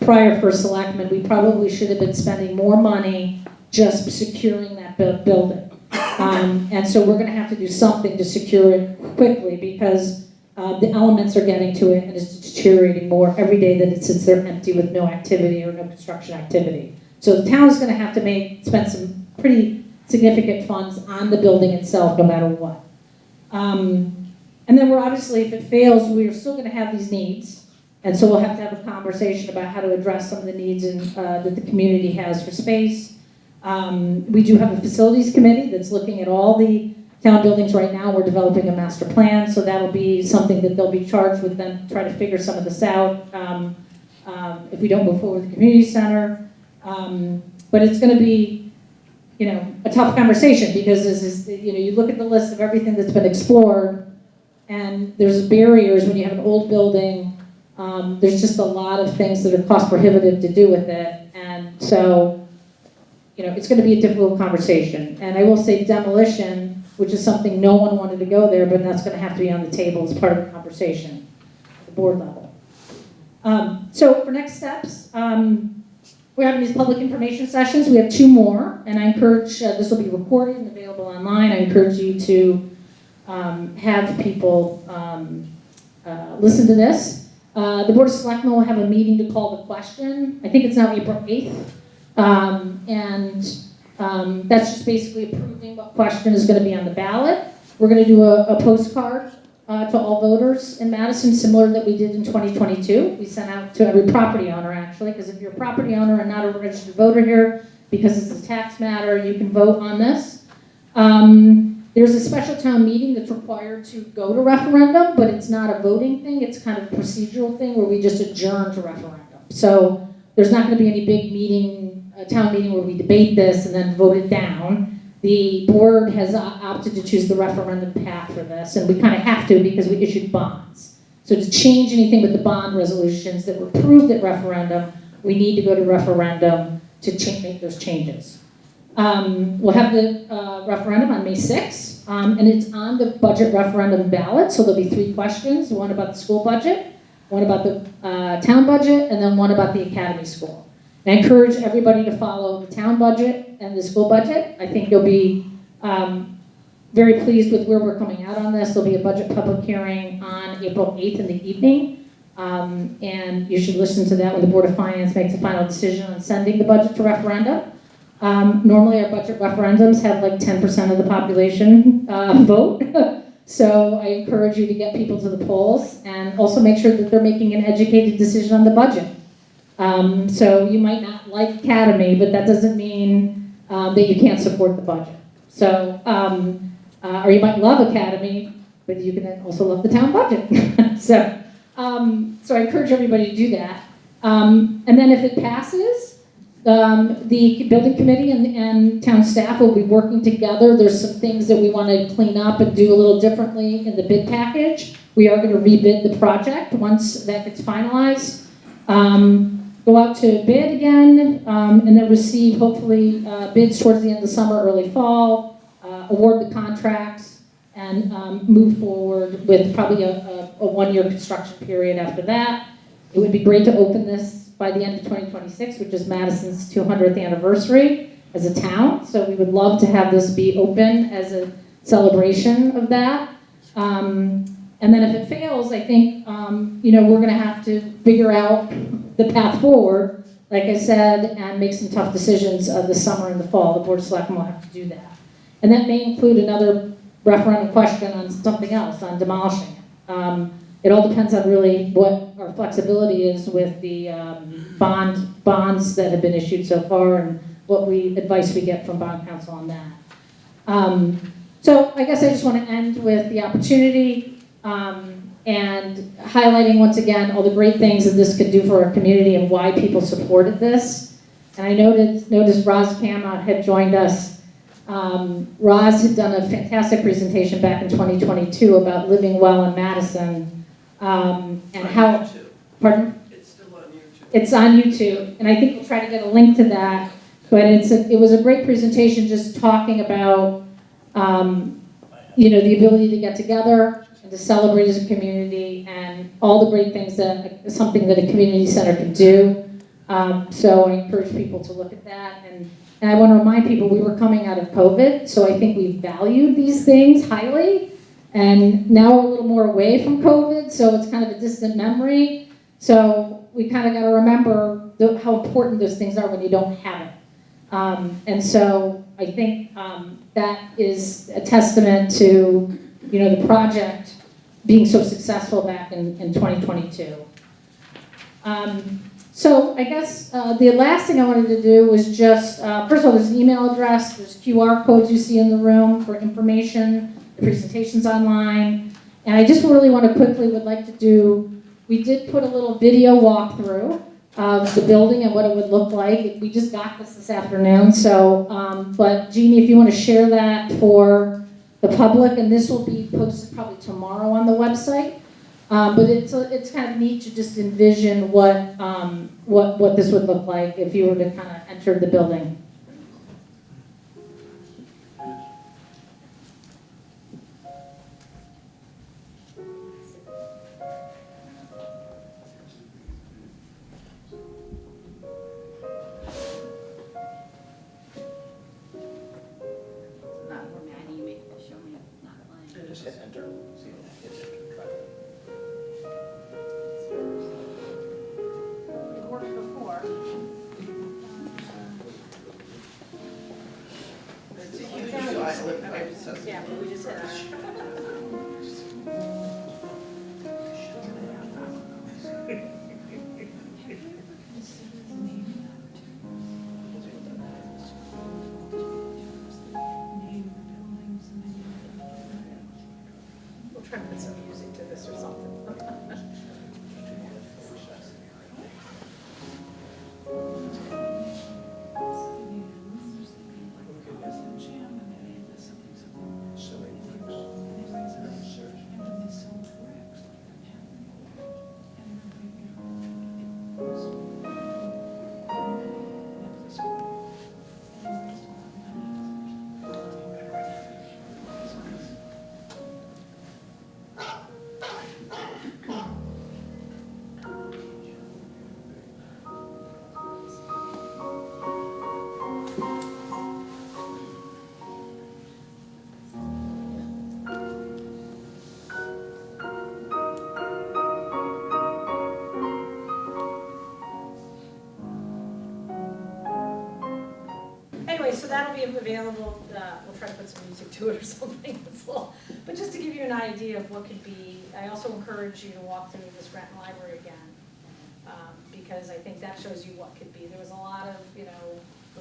prior first selectmen. We probably should have been spending more money just securing that building. And so we're going to have to do something to secure it quickly because the elements are getting to it and it's deteriorating more every day that it sits there empty with no activity or no construction activity. So the town is going to have to spend some pretty significant funds on the building itself no matter what. And then we're obviously, if it fails, we're still going to have these needs. And so we'll have to have a conversation about how to address some of the needs that the community has for space. We do have a facilities committee that's looking at all the town buildings right now. We're developing a master plan, so that'll be something that they'll be charged with them to try to figure some of this out if we don't move forward with the community center. But it's going to be, a tough conversation because you look at the list of everything that's been explored, and there's barriers when you have an old building. There's just a lot of things that are cost prohibitive to do with it, and so it's going to be a difficult conversation. And I will say demolition, which is something no one wanted to go there, but that's going to have to be on the table as part of the conversation at the board level. So for next steps, we're having these public information sessions. We have 2 more, and I encourage, this will be recorded and available online. I encourage you to have people listen to this. The Board of Selectmen will have a meeting to call the question. I think it's now April 8th. That's just basically approving what question is going to be on the ballot. We're going to do a postcard to all voters in Madison, similar that we did in 2022. We sent out to every property owner, actually, because if you're a property owner and not a registered voter here, because it's a tax matter, you can vote on this. There's a special town meeting that's required to go to referendum, but it's not a voting thing. It's kind of a procedural thing where we just adjourn to referendum. So there's not going to be any big meeting, a town meeting where we debate this and then vote it down. The board has opted to choose the referendum path for this, and we kind of have to because we issued bonds. So to change anything with the bond resolutions that were approved at referendum, we need to go to referendum to make those changes. We'll have the referendum on May 6th, and it's on the budget referendum ballot, so there'll be 3 questions, one about the school budget, one about the town budget, and then one about the academy school. I encourage everybody to follow the town budget and the school budget. I think you'll be very pleased with where we're coming out on this. There'll be a budget public hearing on April 8th in the evening, and you should listen to that when the Board of Finance makes a final decision on sending the budget to referendum. Normally our budget referendums have like 10% of the population vote. So I encourage you to get people to the polls and also make sure that they're making an educated decision on the budget. So you might not like Academy, but that doesn't mean that you can't support the budget. So, or you might love Academy, but you can then also love the town budget. So I encourage everybody to do that. And then if it passes, the building committee and town staff will be working together. There's some things that we want to clean up and do a little differently in the bid package. We are going to rebid the project once that gets finalized. Go out to bid again, and then receive, hopefully, bids towards the end of the summer, early fall, award the contracts, and move forward with probably a 1-year construction period after that. It would be great to open this by the end of 2026, which is Madison's 200th anniversary as a town. So we would love to have this be open as a celebration of that. And then if it fails, I think, we're gonna have to figure out the path forward, like I said, and make some tough decisions this summer and the fall. The Board of Selectmen will have to do that. And that may include another referendum question on something else, on demolishing it. It all depends on really what our flexibility is with the bonds that have been issued so far and what advice we get from bond counsel on that. So I guess I just want to end with the opportunity and highlighting once again all the great things that this could do for our community and why people supported this. And I noticed Roz Kama had joined us. Roz had done a fantastic presentation back in 2022 about living well in Madison and how. YouTube. Pardon? It's still on YouTube. It's on YouTube, and I think we'll try to get a link to that. But it was a great presentation, just talking about the ability to get together and to celebrate as a community, and all the great things that something that a community center can do. So I encourage people to look at that, and I want to remind people we were coming out of COVID, so I think we valued these things highly, and now we're a little more away from COVID, so it's kind of a distant memory. So we kind of got to remember how important those things are when you don't have it. And so I think that is a testament to the project being so successful back in 2022. So I guess the last thing I wanted to do was just, first of all, there's an email address, there's QR codes you see in the room for information, the presentation's online, and I just really would like to do, we did put a little video walkthrough of the building and what it would look like. We just got this afternoon, so, but Jeannie, if you want to share that for the public, and this will be posted probably tomorrow on the website. But it's kind of neat to just envision what this would look like if you were to kind of enter the building. Not for me, I need you to show me, not mine. Just hit enter. See, hit enter. Try that. It worked before. Yeah, but we just hit We'll try to put some music to this or something. Anyway, so that'll be available, we'll try to put some music to it or something, but just to give you an idea of what could be, I also encourage you to walk through this Granton Library again, because I think that shows you what could be. There was a lot of, the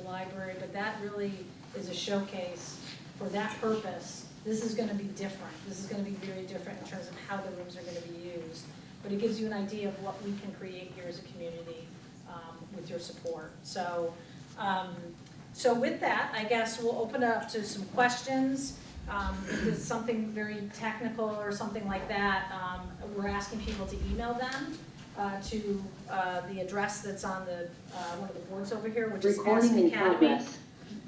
library, but that really is a showcase for that purpose. This is gonna be different. This is gonna be very different in terms of how the rooms are gonna be used, but it gives you an idea of what we can create here as a community with your support. So with that, I guess we'll open it up to some questions. If it's something very technical or something like that, we're asking people to email them to the address that's on the one of the boards over here, which is Recording in progress.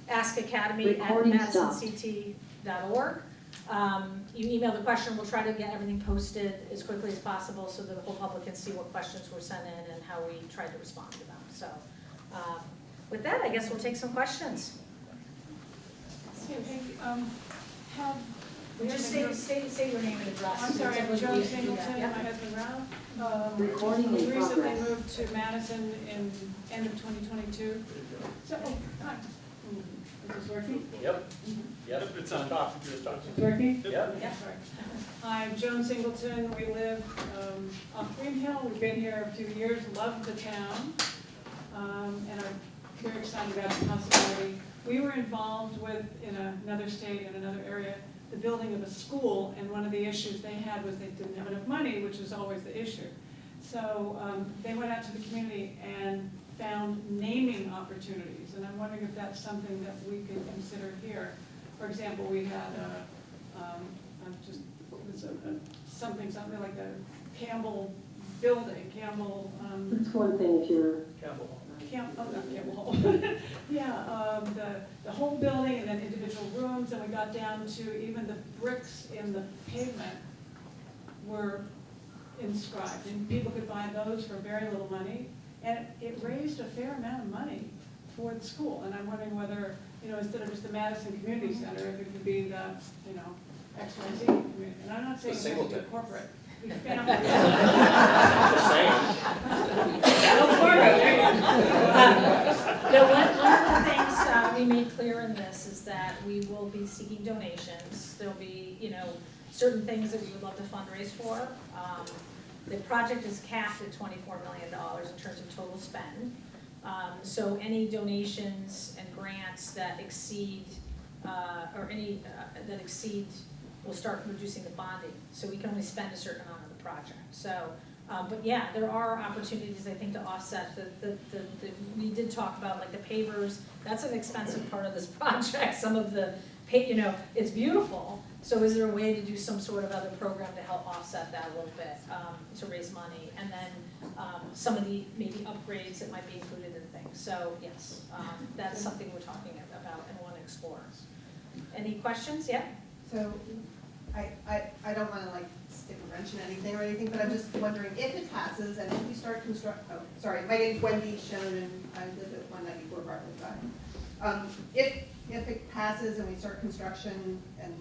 askacademy@madisonct.org. You email the question, we'll try to get everything posted as quickly as possible so that the whole public can see what questions were sent in and how we tried to respond to them. So with that, I guess we'll take some questions. So, have Would you say your name and address? I'm sorry, I'm Would Joan you do Singleton, that? and my Yep. husband Ralph. Recording in We recently progress. moved to Madison in end of 2022. So, hi. Is this working? Yep, yep, it's on top, you're talking. It's working? Yep. Yeah, sorry. I'm Joan Singleton, we live off Green Hill, we've been here a few years, love the town, and are very excited about the possibility. We were involved with, in another state, in another area, the building of a school, and one of the issues they had was they didn't have enough money, which is always the issue. So they went out to the community and found naming opportunities, and I'm wondering if that's something that we could consider here. For example, we had something like a Campbell building, Campbell, It's one thing if you're, not Campbell Hall. Yeah, the whole building and then individual rooms, and we got down to even the bricks in the pavement were inscribed, and people could buy those for very little money, and it raised a fair amount of money for the school, and I'm wondering whether, instead of just the Madison Community Center, if it could be the, XYZ community, and I'm not saying it has to be Singleton. corporate. We found Just No, one of the things we made clear in this is that we will be seeking donations. There'll be, certain things that we would love to fundraise for. The project is capped at $24 million in terms of total spend. So any donations and grants that exceed, will start reducing the bonding. So we can only spend a certain amount of the project. So, but yeah, there are opportunities, I think, to offset we did talk about like the pavers. That's an expensive part of this project. Some of the, it's beautiful. So is there a way to do some sort of other program to help offset that a little bit, to raise money? And then some of the maybe upgrades that might be included in things. So yes, that's something we're talking about and want to explore. Any questions? Yeah? So, I don't wanna like stick a wrench in anything or anything, but I'm just wondering if it passes and if we start my name's Wendy Schoen, I live at 194 Bartlett Drive. If it passes and we start construction and,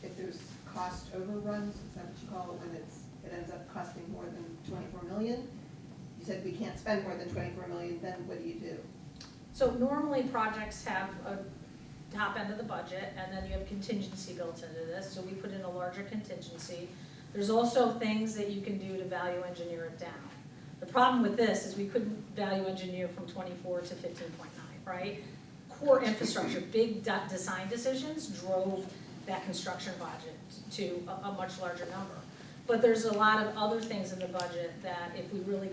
if there's cost overruns, is that what you call it, when it ends up costing more than 24 million? You said we can't spend more than 24 million, then what do you do? So normally projects have a top end of the budget, and then you have contingency built into this, so we put in a larger contingency. There's also things that you can do to value engineer it down. The problem with this is we couldn't value engineer from 24 to 15.9, right? Core infrastructure, big design decisions drove that construction budget to a much larger number. But there's a lot of other things in the budget that if we really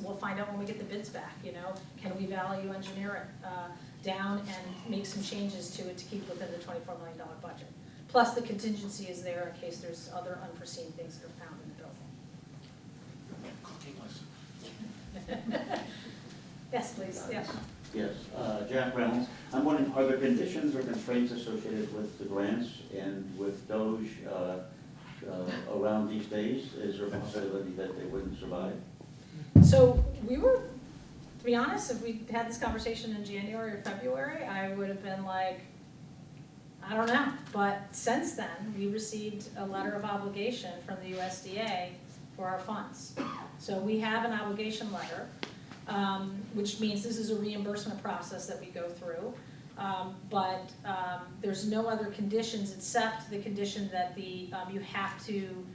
we'll find out when we get the bids back, can we value engineer it down and make some changes to it to keep within the $24 million budget. Plus the contingency is there in case there's other unforeseen things that are found in the building. Yes, please, yes. Yes, Jack Reynolds. I'm wondering, are there conditions or constraints associated with the grants and with Doge around these days? Is there a possibility that they wouldn't survive? So we were, to be honest, if we had this conversation in January or February, I would have been like, I don't know. But since then, we received a letter of obligation from the USDA for our funds. So we have an obligation letter, which means this is a reimbursement process that we go through. But there's no other conditions except the condition that you have to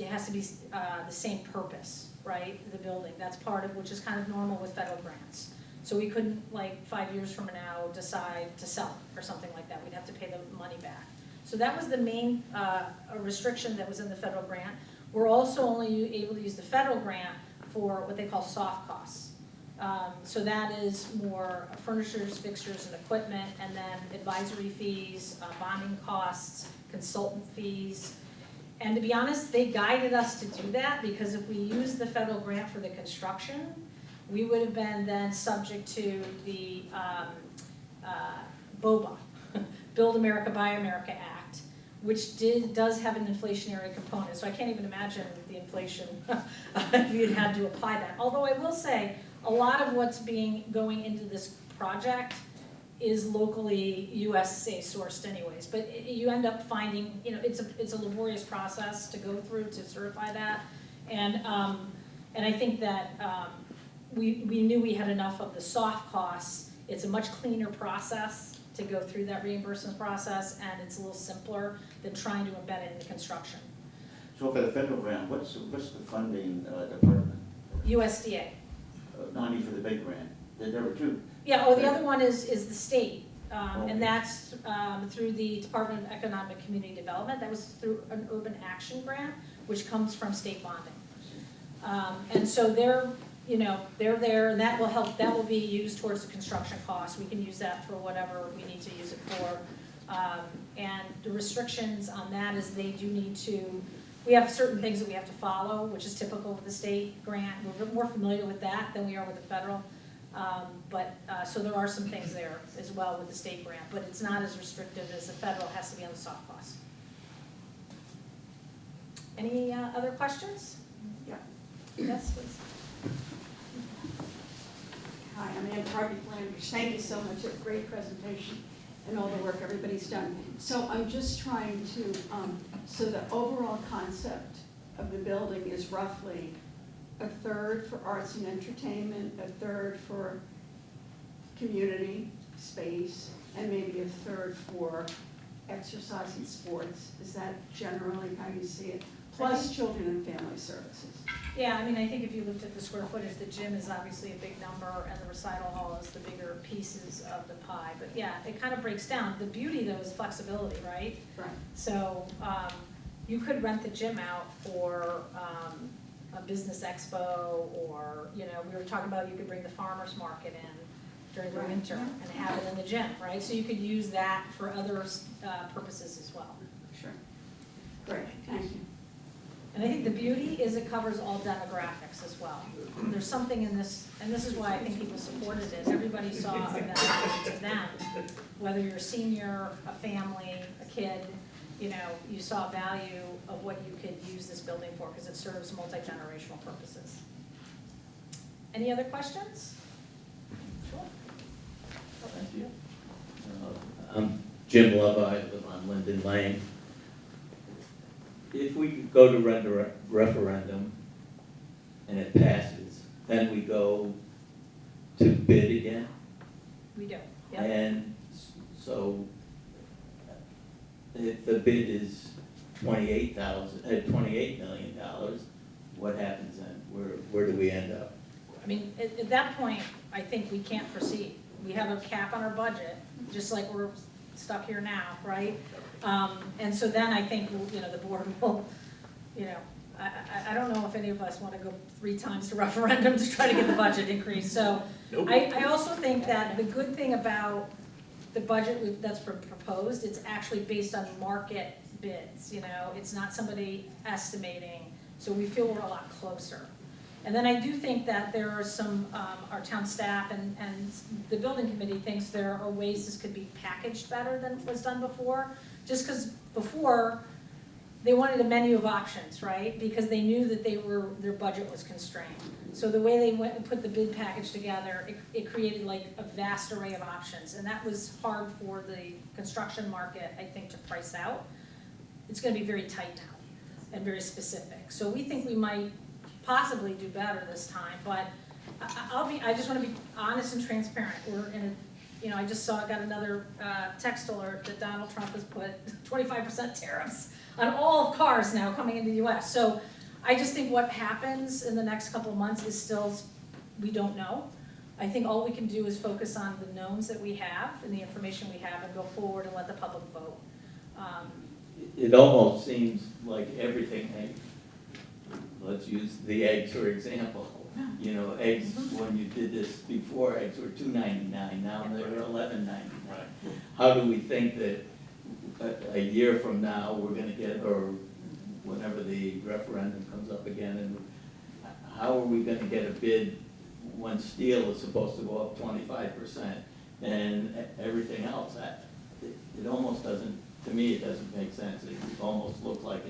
it has to be the same purpose, right, the building. That's part of, which is kind of normal with federal grants. So we couldn't, like, 5 years from now, decide to sell it or something like that. We'd have to pay the money back. So that was the main restriction that was in the federal grant. We're also only able to use the federal grant for what they call soft costs. So that is more furnitures, fixtures, and equipment, and then advisory fees, bonding costs, consultant fees. And to be honest, they guided us to do that because if we use the federal grant for the construction, we would have been then subject to the BOBA, Build America, Buy America Act, which does have an inflationary component. So I can't even imagine the inflation if you'd had to apply that. Although I will say, a lot of what's going into this project is locally USA sourced anyways, but you end up finding, you know, it's a laborious process to go through to certify that. And I think that we knew we had enough of the soft costs. It's a much cleaner process to go through that reimbursement process, and it's a little simpler than trying to embed it in the construction. So for the federal grant, what's the funding department? USDA. No, I mean for the big grant. There were two. Yeah, oh, the other one is the state, and that's through the Department of Economic Community Development. That was through an urban action grant, which comes from state bonding. And so they're there, and that will help, that will be used towards the construction costs. We can use that for whatever we need to use it for. And the restrictions on that is they do need to, we have certain things that we have to follow, which is typical with the state grant. We're more familiar with that than we are with the federal. So there are some things there as well with the state grant, but it's not as restrictive as the federal. It has to be on the soft costs. Any other questions? Yeah. Yes, please. Hi, I'm Ann Harvey-Flanders. Thank you so much. A great presentation and all the work everybody's done. So I'm just trying to, so the overall concept of the building is roughly a third for arts and entertainment, a third for community space, and maybe a third for exercise and sports. Is that generally how you see it? Plus children and family services. Yeah, I mean, I think if you looked at the square footage, the gym is obviously a big number, and the recital hall is the bigger pieces of the pie. But yeah, it kind of breaks down. The beauty, though, is flexibility, right? Right. So you could rent the gym out for a business expo, or, you know, we were talking about you could bring the farmer's market in during the winter and have it in the gym, right? So you could use that for other purposes as well. Sure. Great, thank you. And I think the beauty is it covers all demographics as well. There's something in this, and this is why I think people supported it. Everybody saw a value to them, whether you're a senior, a family, a kid, you know, you saw value of what you could use this building for because it serves multi-generational purposes. Any other questions? Sure. Thank you. I'm Jim Love, I live on Linden Lane. If we go to referendum and it passes, then we go to bid again? We do, yeah. And so if the bid is $28 million, what happens then? Where do we end up? I mean, at that point, I think we can't proceed. We have a cap on our budget, just like we're stuck here now, right? And so then I think, you know, the board will, you know, I don't know if any of us want to go 3 times to referendum to try to get the budget increase. So Nope. I also think that the good thing about the budget that's proposed, it's actually based on market bids, you know, it's not somebody estimating. So we feel we're a lot closer. And then I do think that there are some, our town staff and the building committee thinks there are ways this could be packaged better than was done before. Just because before, they wanted a menu of options, right? Because they knew that their budget was constrained. So the way they went and put the bid package together, it created like a vast array of options. And that was hard for the construction market, I think, to price out. It's gonna be very tight now and very specific. So we think we might possibly do better this time, but I just want to be honest and transparent. We're in a, you know, I just got another text alert that Donald Trump has put 25% tariffs on all cars now coming into the US. So I just think what happens in the next couple of months is still, we don't know. I think all we can do is focus on the knowns that we have and the information we have and go forward and let the public vote. It almost seems like everything, let's use the eggs for example. You know, eggs, when you did this before, eggs were $2.99, now they're $11.99. How do we think that a year from now we're gonna get, or whenever the referendum comes up again, and how are we gonna get a bid when steel is supposed to go up 25% and everything else? It almost doesn't, to me, it doesn't make sense. It almost looks like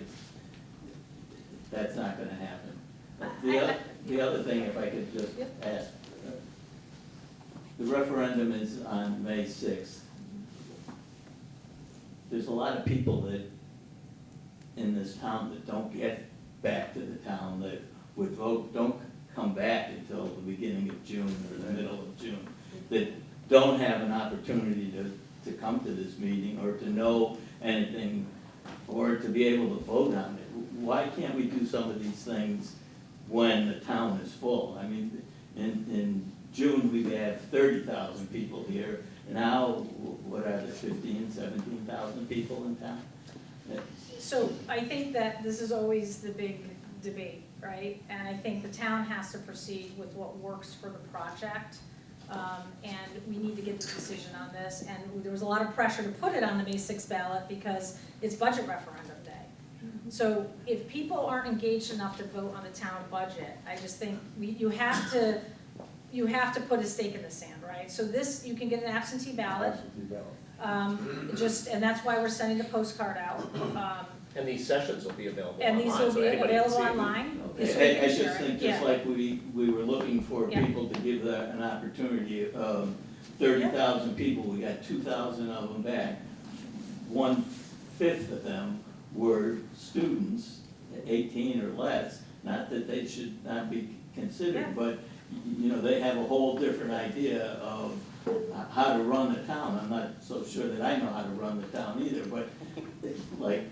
that's not gonna happen. The other thing, if I could just ask, the referendum is on May 6th. There's a lot of people that, in this town, that don't get back to the town, that would vote, don't come back until the beginning of June or the middle of June, that don't have an opportunity to come to this meeting or to know anything or to be able to vote on it. Why can't we do some of these things when the town is full? I mean, in June, we have 30,000 people here. Now, what are there, 15, 17,000 people in town? So I think that this is always the big debate, right? And I think the town has to proceed with what works for the project. And we need to get the decision on this. And there was a lot of pressure to put it on the May 6th ballot because it's budget referendum day. So if people aren't engaged enough to vote on the town budget, I just think you have to put a stake in the sand, right? So this, you can get an absentee ballot. And that's why we're sending the postcard out. And these sessions will be available And online, these will so be anybody can available see it. online. I So we can just share it. think, Yeah. just like we were looking for Yeah. people to give an opportunity of 30,000 people, we got 2,000 of them back. 1/5 of them were students, 18 or less, not that they should not be considered, Yeah. but, you know, they have a whole different idea of how to run the town. I'm not so sure that I know how to run the town either, but like,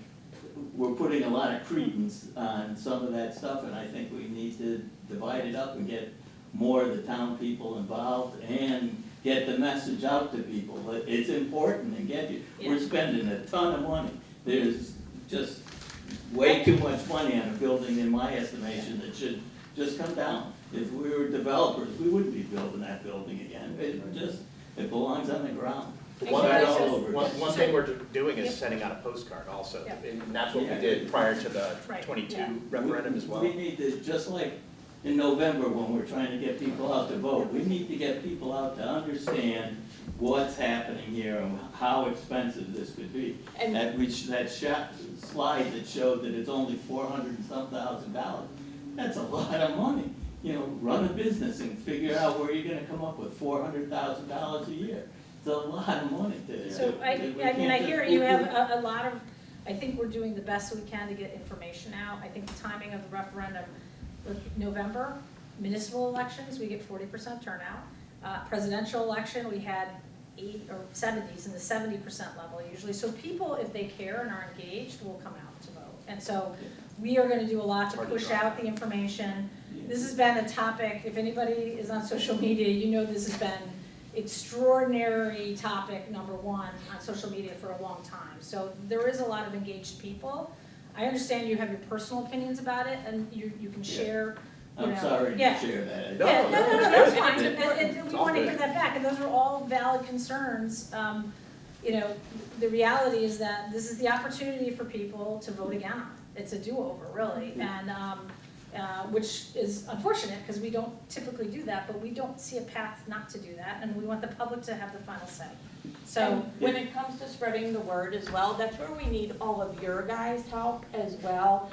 we're putting a lot of credence on some of that stuff, and I think we need to divide it up and get more of the town people involved and get the message out to people. It's important and we're spending a ton of money. There's just way too much money on a building, in my estimation, that should just come down. If we were developers, we wouldn't be building that building again. It belongs on the ground. Start all over. One thing we're doing is sending out a postcard also, Yeah. and that's what we Yeah. did prior to the Right. 22 Yeah. referendum as well. We need to, just like in November when we're trying to get people out to vote, we need to get people out to understand what's happening here and how expensive this could be. And- That slide that showed that it's only $400 and some thousand, that's a lot of money. You know, run a business and figure out where you're gonna come up with $400,000 a year. It's a lot of money to. So I we mean, can't I just hear you have poo-poo. a lot of, I think we're doing the best we can to get information out. I think the timing of the referendum, with November, municipal elections, we get 40% turnout. Presidential election, we had 80 or 70s, in the 70% level usually. So people, if they care and are engaged, will come out to vote. And so we are gonna do a lot to push out the information. This has been a topic, if anybody is on social media, you know this has been extraordinary topic number one on social media for a long time. So there is a lot of engaged people. I understand you have your personal opinions about it, and you can share, you know. I'm sorry to Yeah. share that. No, Yeah, no, it's that's good. fine, It's and we It's all wanna good. hear that back, and those are all valid concerns. You know, the reality is that this is the opportunity for people to vote again on it. It's a do-over, really, and, which is unfortunate, because we don't typically do that, but we don't see a path not to do that, and we want the public to have the final say. So, And when it comes to spreading the word as well, that's where we need all of your guys' help as well.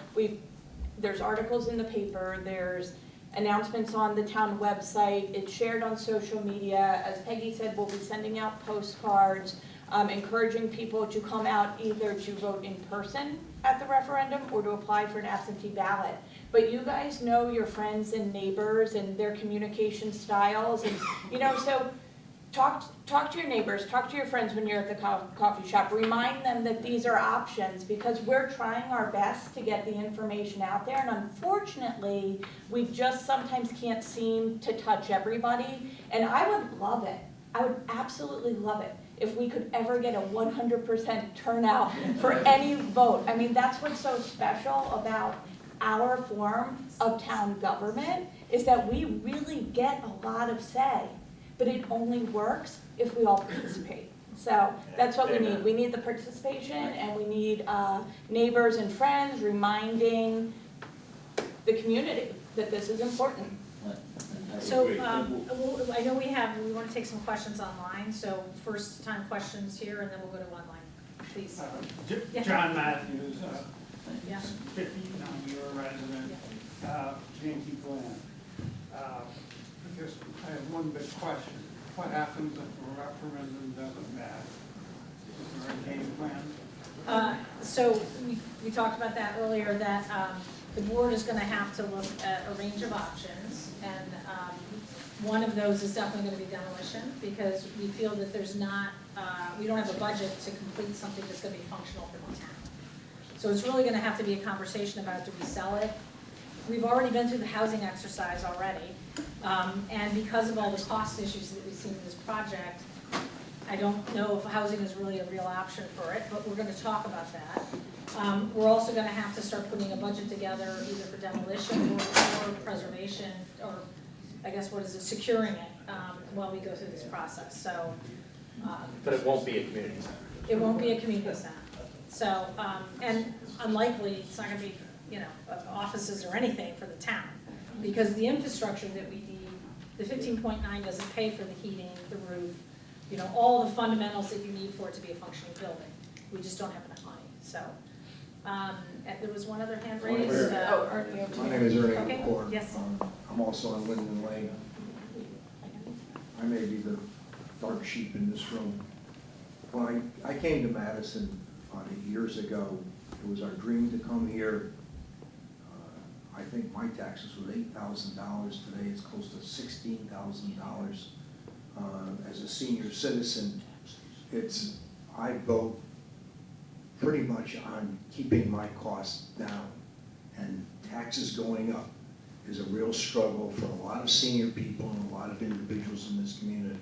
There's articles in the paper, there's announcements on the town website, it's shared on social media. As Peggy said, we'll be sending out postcards, encouraging people to come out either to vote in person at the referendum or to apply for an absentee ballot. But you guys know your friends and neighbors and their communication styles, and, you know, so talk to your neighbors, talk to your friends when you're at the coffee shop. Remind them that these are options, because we're trying our best to get the information out there, and unfortunately, we just sometimes can't seem to touch everybody. And I would love it, I would absolutely love it, if we could ever get a 100% turnout for any vote. I mean, that's what's so special about our form of town government, is that we really get a lot of say, but it only works if we all participate. So that's what we need. We need the participation, and we need neighbors and friends reminding the community that this is important. I so, agree. I know we want to take some questions online, so first time questions here, and then we'll go to online, please. Yeah. John Matthews, Yeah. 59-year resident, Yankee Glen. Because I have one big question. what happens if a referendum doesn't pass? Is there a game plan? So we talked about that earlier, that the board is gonna have to look at a range of options, and one of those is definitely gonna be demolition, because we feel that there's not, we don't have a budget to complete something that's gonna be functional for the town. So it's really gonna have to be a conversation about, do we sell it? We've already been through the housing exercise already, and because of all the cost issues that we've seen in this project, I don't know if housing is really a real option for it, but we're gonna talk about that. We're also gonna have to start putting a budget together, either for demolition or preservation, or I guess what is it, securing it, while we go through this process, so. But it won't be a community center. It won't be a community center. So, and unlikely, it's not gonna be, offices or anything for the town, because the infrastructure that we need, the 15.9 doesn't pay for the heating, the roof, all the fundamentals that you need for it to be a functioning building. We just don't have enough money, so. There was one other hand raised. Ernie, over to My you. name is Ernie Okay, McCord. yes. I'm also on Linden Lane. I may be the dark sheep in this room. When I came to Madison years ago, it was our dream to come here. I think my taxes was $8,000. Today it's close to $16,000. As a senior citizen, I vote pretty much on keeping my costs down. And taxes going up is a real struggle for a lot of senior people and a lot of individuals in this community.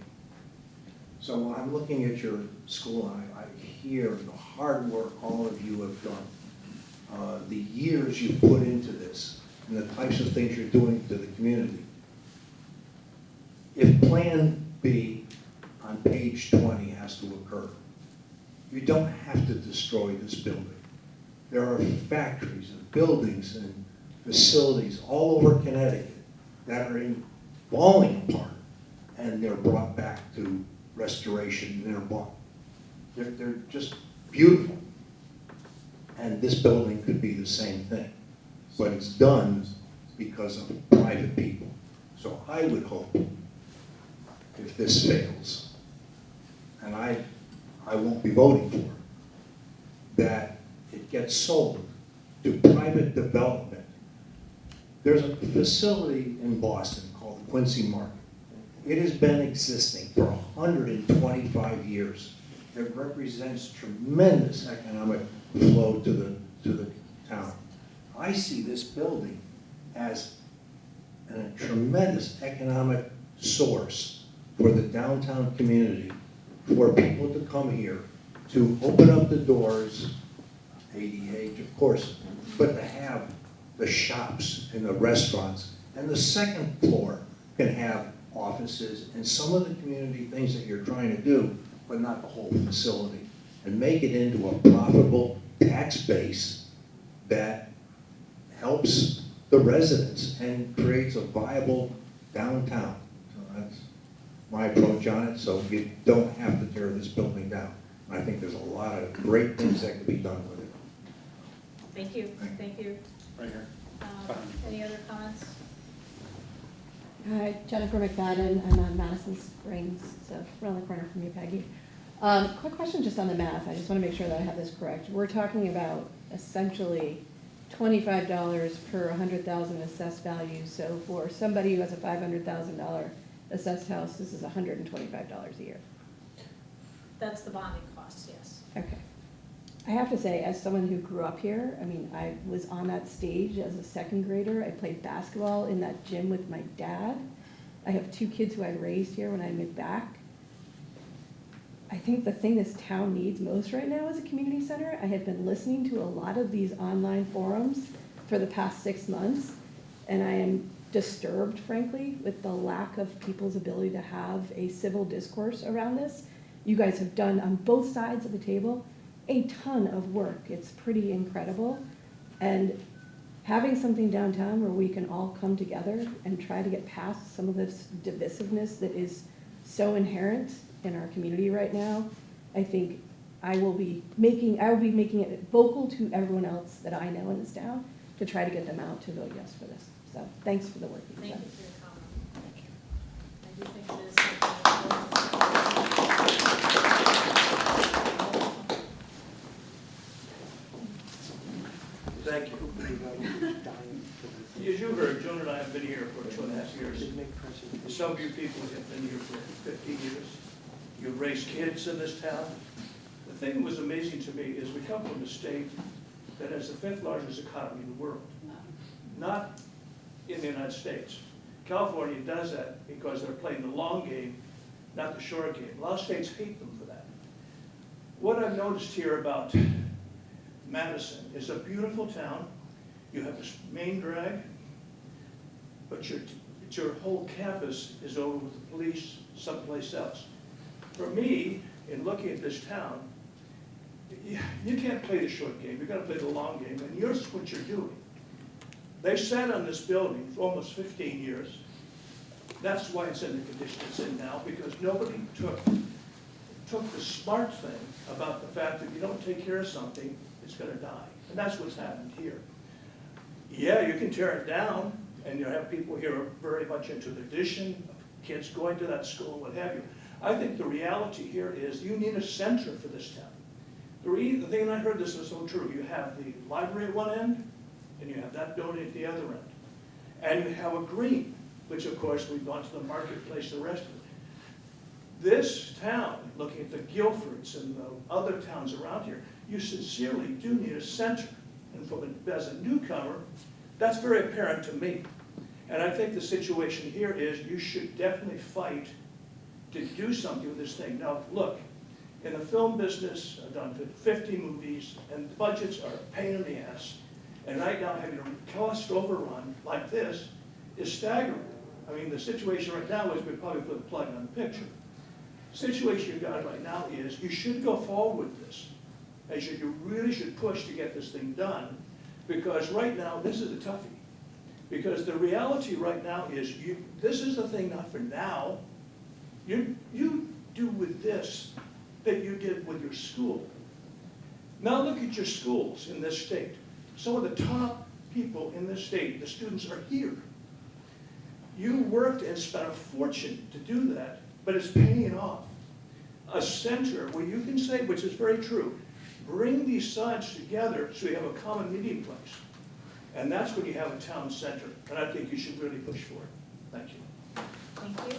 So when I'm looking at your school, I hear the hard work all of you have done, the years you put into this, and the types of things you're doing to the community. If Plan B on page 20 has to occur, you don't have to destroy this building. There are factories and buildings and facilities all over Connecticut that are falling apart, and they're brought back to restoration, and they're just beautiful. And this building could be the same thing, but it's done because of private people. So I would hope, if this fails, and I won't be voting for it, that it gets sold to private development. There's a facility in Boston called the Quincy Market. It has been existing for 125 years. It represents tremendous economic flow to the town. I see this building as a tremendous economic source for the downtown community, for people to come here, to open up the doors, ADA, of course, but to have the shops and the restaurants. And the second floor can have offices and some of the community things that you're trying to do, but not the whole facility. And make it into a profitable tax base that helps the residents and creates a viable downtown. So that's my approach on it, so you don't have to tear this building down. And I think there's a lot of great things that can be done with it. Thank you, thank you. Right here. Any other comments? Hi, Jennifer McFadden. I'm on Madison Springs, so around the corner from you, Peggy. Quick question just on the math. I just want to make sure that I have this correct. We're talking about essentially $25 per 100,000 assessed value. So for somebody who has a $500,000 assessed house, this is $125 a year. That's the bonding costs, yes. Okay. I have to say, as someone who grew up here, I mean, I was on that stage as a second grader. I played basketball in that gym with my dad. I have 2 kids who I raised here when I moved back. I think the thing this town needs most right now is a community center. I have been listening to a lot of these online forums for the past 6 months, and I am disturbed, frankly, with the lack of people's ability to have a civil discourse around this. You guys have done, on both sides of the table, a ton of work. It's pretty incredible. And having something downtown where we can all come together and try to get past some of this divisiveness that is so inherent in our community right now, I think I will be making it vocal to everyone else that I know in this town to try to get them out to vote yes for this. So thanks for the work you've done. Thank you for your comment. I do think it is something Thank you. As you heard, Joan and I have been here for 2.5 years. Some of you people have been here for 15 years. You've raised kids in this town. The thing that was amazing to me is we come from a state that has the 5th largest economy in the world, not in the United States. California does that because they're playing the long game, not the short game. A lot of states hate them for that. What I've noticed here about Madison is a beautiful town. You have this main drag, but your whole campus is over with the police someplace else. For me, in looking at this town, you can't play the short game. You've got to play the long game, and here's what you're doing. They sat on this building for almost 15 years. That's why it's in the condition it's in now, because nobody took the smart thing about the fact that if you don't take care of something, it's going to die. And that's what's happened here. Yeah, you can tear it down, and you have people here who are very much into the addition, kids going to that school, what have you. I think the reality here is you need a center for this town. The thing, and I heard this was so true, you have the library at one end, and you have that building at the other end. And you have a green, which of course we've gone to the marketplace, the rest of it. This town, looking at the Guilfords and the other towns around here, you sincerely do need a center. And as a newcomer, that's very apparent to me. And I think the situation here is you should definitely fight to do something with this thing. Now, look, in the film business, I've done 50 movies, and the budgets are a pain in the ass. And right now, having a cost overrun like this is staggering. I mean, the situation right now is we probably put a plug on the picture. The situation you've got right now is you should go forward with this. And you really should push to get this thing done, because right now, this is a toughie. Because the reality right now is this is the thing not for now. You do with this that you did with your school. Now look at your schools in this state. Some of the top people in this state, the students are here. You worked and spent a fortune to do that, but it's paying off. A center where you can say, which is very true, bring these sides together so you have a common meeting place. And that's when you have a town center. And I think you should really push for it. Thank you. Thank you.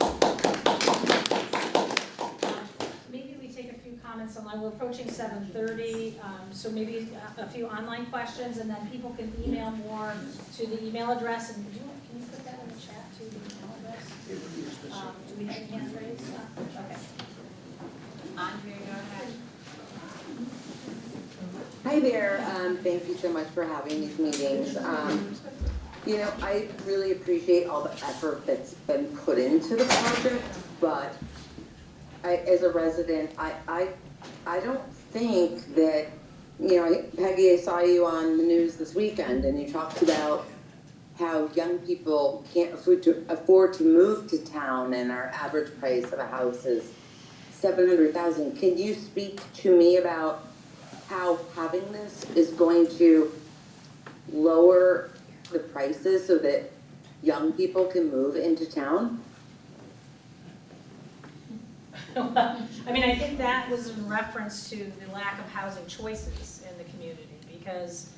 Maybe we take a few comments online. We're approaching 7:30, so maybe a few online questions, and then people can email more to the email address. And can you put that in the chat too, the email address? Do we have any hands raised? Okay. Andrea, go ahead. Hi there, thank you so much for having these meetings. You know, I really appreciate all the effort that's been put into the project, but as a resident, I don't think that, you know, Peggy, I saw you on the news this weekend and you talked about how young people can't afford to move to town and our average price of a house is $700,000. Can you speak to me about how having this is going to lower the prices so that young people can move into town? I mean, I think that was in reference to the lack of housing choices in the community, because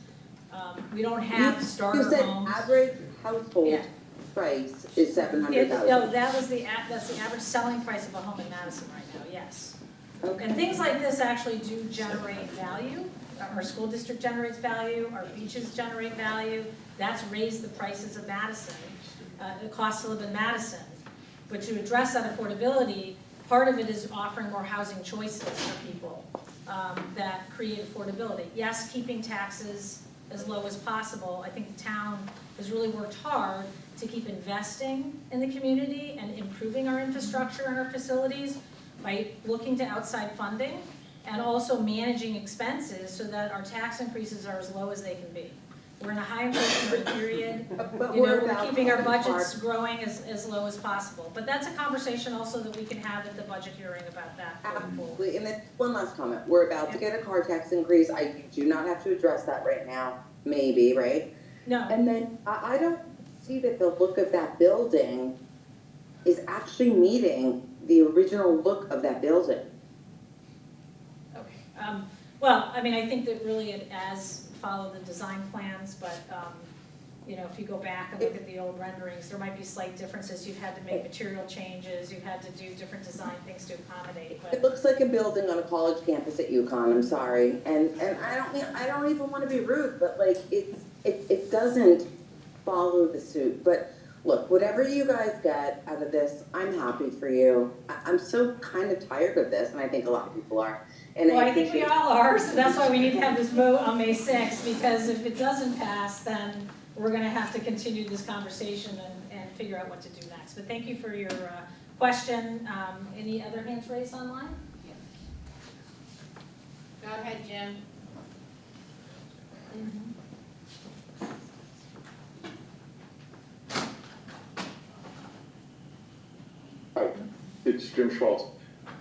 we don't have starter homes. You said average household price is $700,000. No, that's the average selling price of a home in Madison right now, yes. Okay. And things like this actually do generate value. Our school district generates value, our beaches generate value. That's raised the prices of Madison, the cost to live in Madison. But to address that affordability, part of it is offering more housing choices for people that create affordability. Yes, keeping taxes as low as possible. I think the town has really worked hard to keep investing in the community and improving our infrastructure and our facilities by looking to outside funding and also managing expenses so that our tax increases are as low as they can be. We're in a high inflationary period. We're keeping our budgets growing as low as possible. But that's a conversation also that we can have at the budget hearing about that. Absolutely. And then one last comment. We're about to get a car tax increase. I do not have to address that right now. Maybe, right? No. And then I don't see that the look of that building is actually meeting the original look of that building. Okay. Well, I mean, I think that really it has followed the design plans, but, you know, if you go back and look at the old renderings, there might be slight differences. You've had to make material changes, you've had to do different design things to accommodate, but. It looks like a building on a college campus at UConn, I'm sorry. And I don't even want to be rude, but like, it doesn't follow the suit. But look, whatever you guys get out of this, I'm happy for you. I'm so kind of tired of this, and I think a lot of people are. And Well, I think we all are, so that's why we need to have this vote on May 6th, because if it doesn't pass, then we're gonna have to continue this conversation and figure out what to do next. But thank you for your question. Any other hands raised online? Go ahead, Jim. Hi, it's Jim Schmaltz.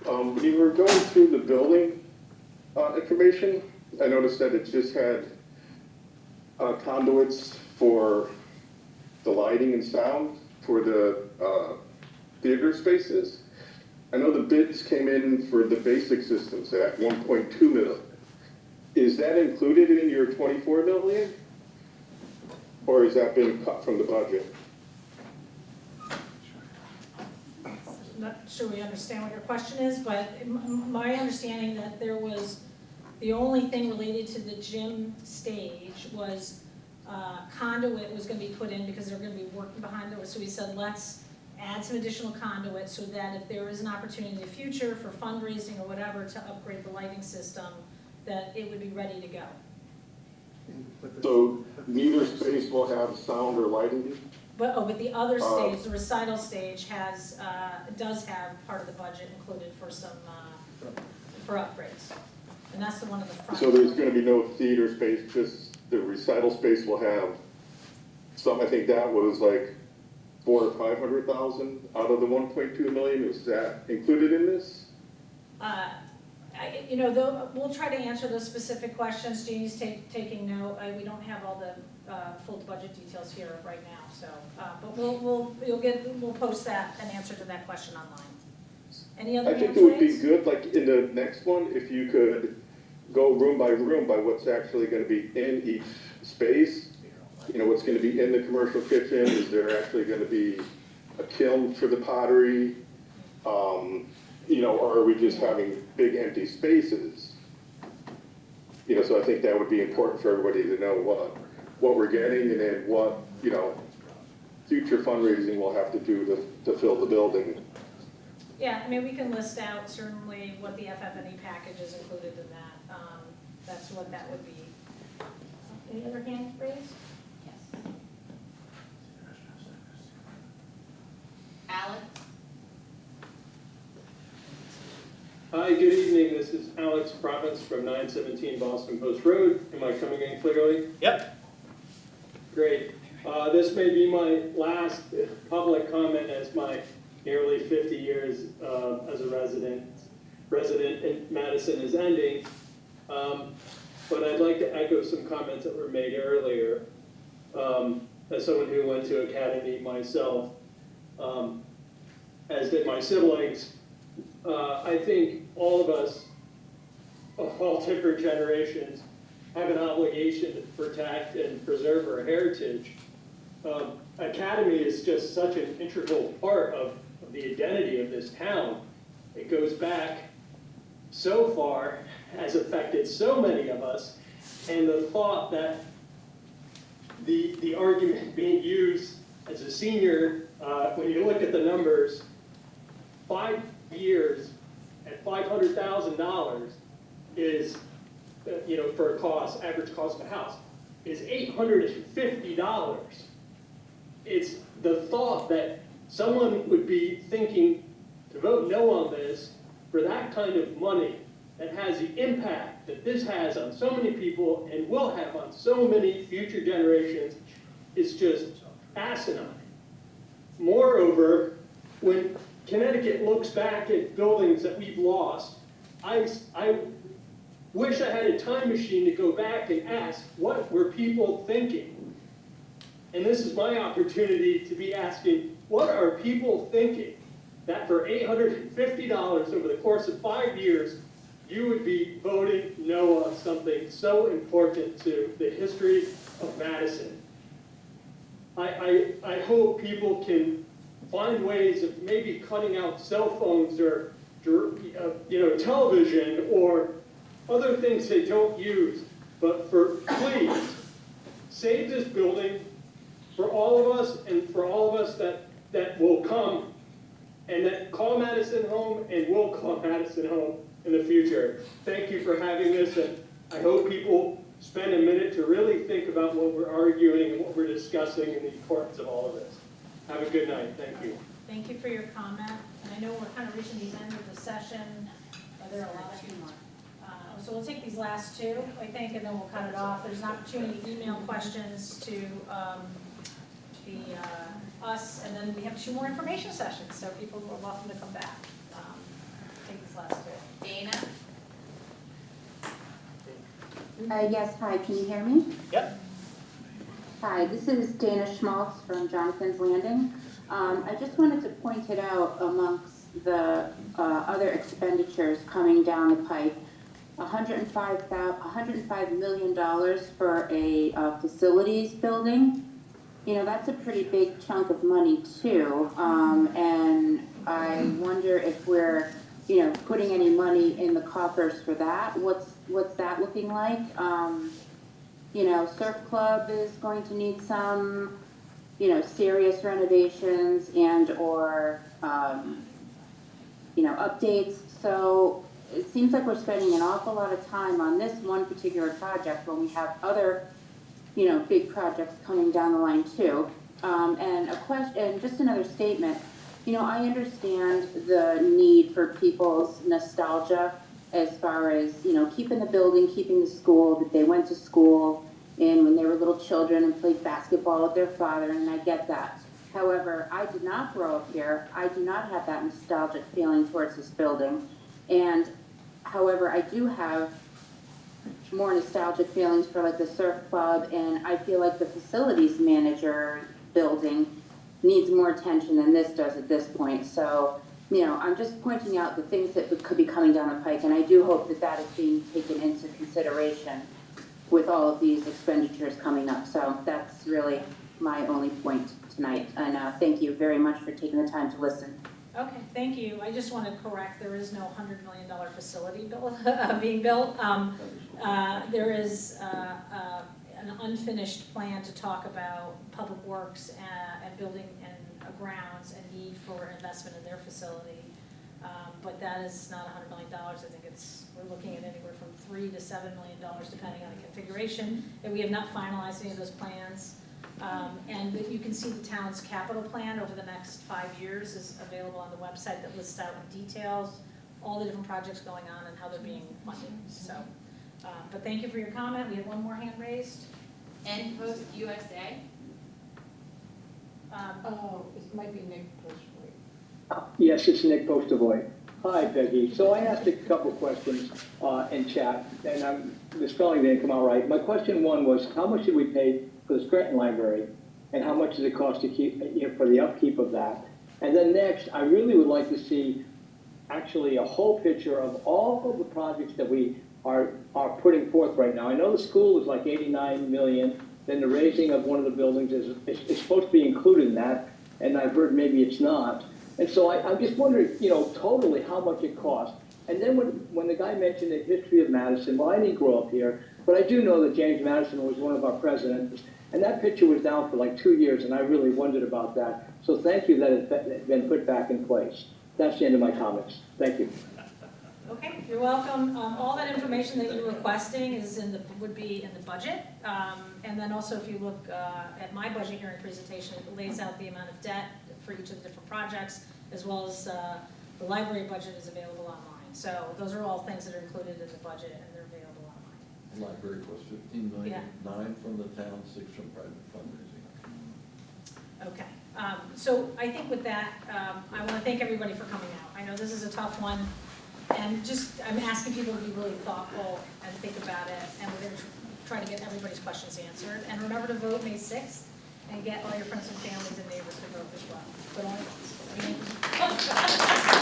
When you were going through the building information, I noticed that it just had conduits for the lighting and sound for the theater spaces. I know the bids came in for the basic systems at 1.2 million. Is that included in your 24 million? Or has that been cut from the budget? Not sure we understand what your question is, but my understanding that there was, the only thing related to the gym stage was conduit was gonna be put in because they're gonna be working behind it. So we said, let's add some additional conduit so that if there is an opportunity in the future for fundraising or whatever to upgrade the lighting system, that it would be ready to go. So neither space will have sound or lighting? But the other stage, the recital stage does have part of the budget included for some, for upgrades. And that's the one of the front. So there's gonna be no theater space, just the recital space will have some, I think that was like 400,000 or 500,000 out of the 1.2 million, is that included in this? You know, we'll try to answer those specific questions. Jeannie's taking note. We don't have all the full budget details here right now, so, but we'll post that, an answer to that question online. Any other I think hands it would be raised? good, like in the next one, if you could go room by what's actually gonna be in each space. You know, what's gonna be in the commercial kitchen, is there actually gonna be a kiln for the pottery? You know, or are we just having big empty spaces? You know, so I think that would be important for everybody to know what we're getting and then what, you know, future fundraising we'll have to do to fill the building. Yeah, I mean, we can list out certainly what the FF&E package is included in that. That's what that would be. Any other hands raised? Yes. Alex? Hi, good evening. This is Alex Province from 917 Boston Post Road. Am I coming in clearly? Yep. Great. This may be my last public comment as my nearly 50 years as a resident in Madison is ending. But I'd like to echo some comments that were made earlier. As someone who went to academy myself, as did my siblings, I think all of us, of all different generations, have an obligation to protect and preserve our heritage. Academy is just such an integral part of the identity of this town. It goes back so far, has affected so many of us, and the thought that the argument being used as a senior, when you look at the numbers, 5 years at $500,000 is, you know, for a cost, average cost of a house, is $850. It's the thought that someone would be thinking to vote no on this for that kind of money that has the impact that this has on so many people and will have on so many future generations is just asinine. Moreover, when Connecticut looks back at buildings that we've lost, I wish I had a time machine to go back and ask, what were people thinking? And this is my opportunity to be asking, what are people thinking? that for $850 over the course of 5 years, you would be voting no on something so important to the history of Madison. I hope people can find ways of maybe cutting out cell phones or television or other things they don't use. But please, save this building for all of us and for all of us that will come and that call Madison home and will call Madison home in the future. Thank you for having this, and I hope people spend a minute to really think about what we're arguing and what we're discussing and the importance of all of this. Have a good night. Thank you. Thank you for your comment, and I know we're kind of reaching the end of the session. There are a lot of people. So we'll take these last two, I think, and then we'll cut it off. There's an opportunity to email questions to us, and then we have 2 more information sessions, so people are welcome to come back. Take these last 2. Dana? Yes, hi, can you hear me? Yep. Hi, this is Dana Schmaltz from Jonathan's Landing. I just wanted to point it out amongst the other expenditures coming down the pipe. $105 million for a facilities building. You know, that's a pretty big chunk of money too. And I wonder if we're, putting any money in the coffers for that. What's that looking like? Surf Club is going to need some, serious renovations and or, updates. So it seems like we're spending an awful lot of time on this one particular project when we have other, big projects coming down the line too. And a question, just another statement. I understand the need for people's nostalgia as far as, keeping the building, keeping the school that they went to school in when they were little children and played basketball with their father, and I get that. However, I did not grow up here. I do not have that nostalgic feeling towards this building. And however, I do have more nostalgic feelings for like the surf club, and I feel like the facilities manager building needs more attention than this does at this point. So, I'm just pointing out the things that could be coming down the pike, and I do hope that that is being taken into consideration with all of these expenditures coming up. So that's really my only point tonight. And thank you very much for taking the time to listen. Okay, thank you. I just want to correct, there is no $100 million facility being built. There is an unfinished plan to talk about public works and building and grounds and need for investment in their facility. But that is not $100 million. I think we're looking at anywhere from $3 to $7 million depending on the configuration. And we have not finalized any of those plans. And you can see the town's capital plan over the next 5 years is available on the website that lists out in details all the different projects going on and how they're being funded. So, but thank you for your comment. We have one more hand raised. And Post USA? It might be Nick Bushway. Yes, it's Nick Postavoy. Hi, Peggy. So I asked a couple questions in chat, and the spelling didn't come out right. My question one was, how much did we pay for the Scranton Library, and how much does it cost to keep, for the upkeep of that? And then next, I really would like to see actually a whole picture of all of the projects that we are putting forth right now. I know the school is like 89 million, then the raising of one of the buildings is supposed to be included in that, and I've heard maybe it's not. And so I'm just wondering, totally how much it costs. And then when the guy mentioned the history of Madison, well, I didn't grow up here, but I do know that James Madison was one of our presidents, and that picture was down for like 2 years, and I really wondered about that. So thank you that it's been put back in place. That's the end of my comments. Thank you. Okay, you're welcome. All that information that you're requesting is would be in the budget. And then also if you look at my budget hearing presentation, it lays out the amount of debt for each of the different projects, as well as the library budget is available online. So those are all things that are included in the budget and they're available online. The library costs $15 million, Yeah. 9 from the town, 6 from private fundraising. Okay, so I think with that, I want to thank everybody for coming out. I know this is a tough one, and I'm asking people to be really thoughtful and think about it, and we're going to try to get everybody's questions answered. And remember to vote May 6th, and get all your friends and families and neighbors to vote as well. But only once. up.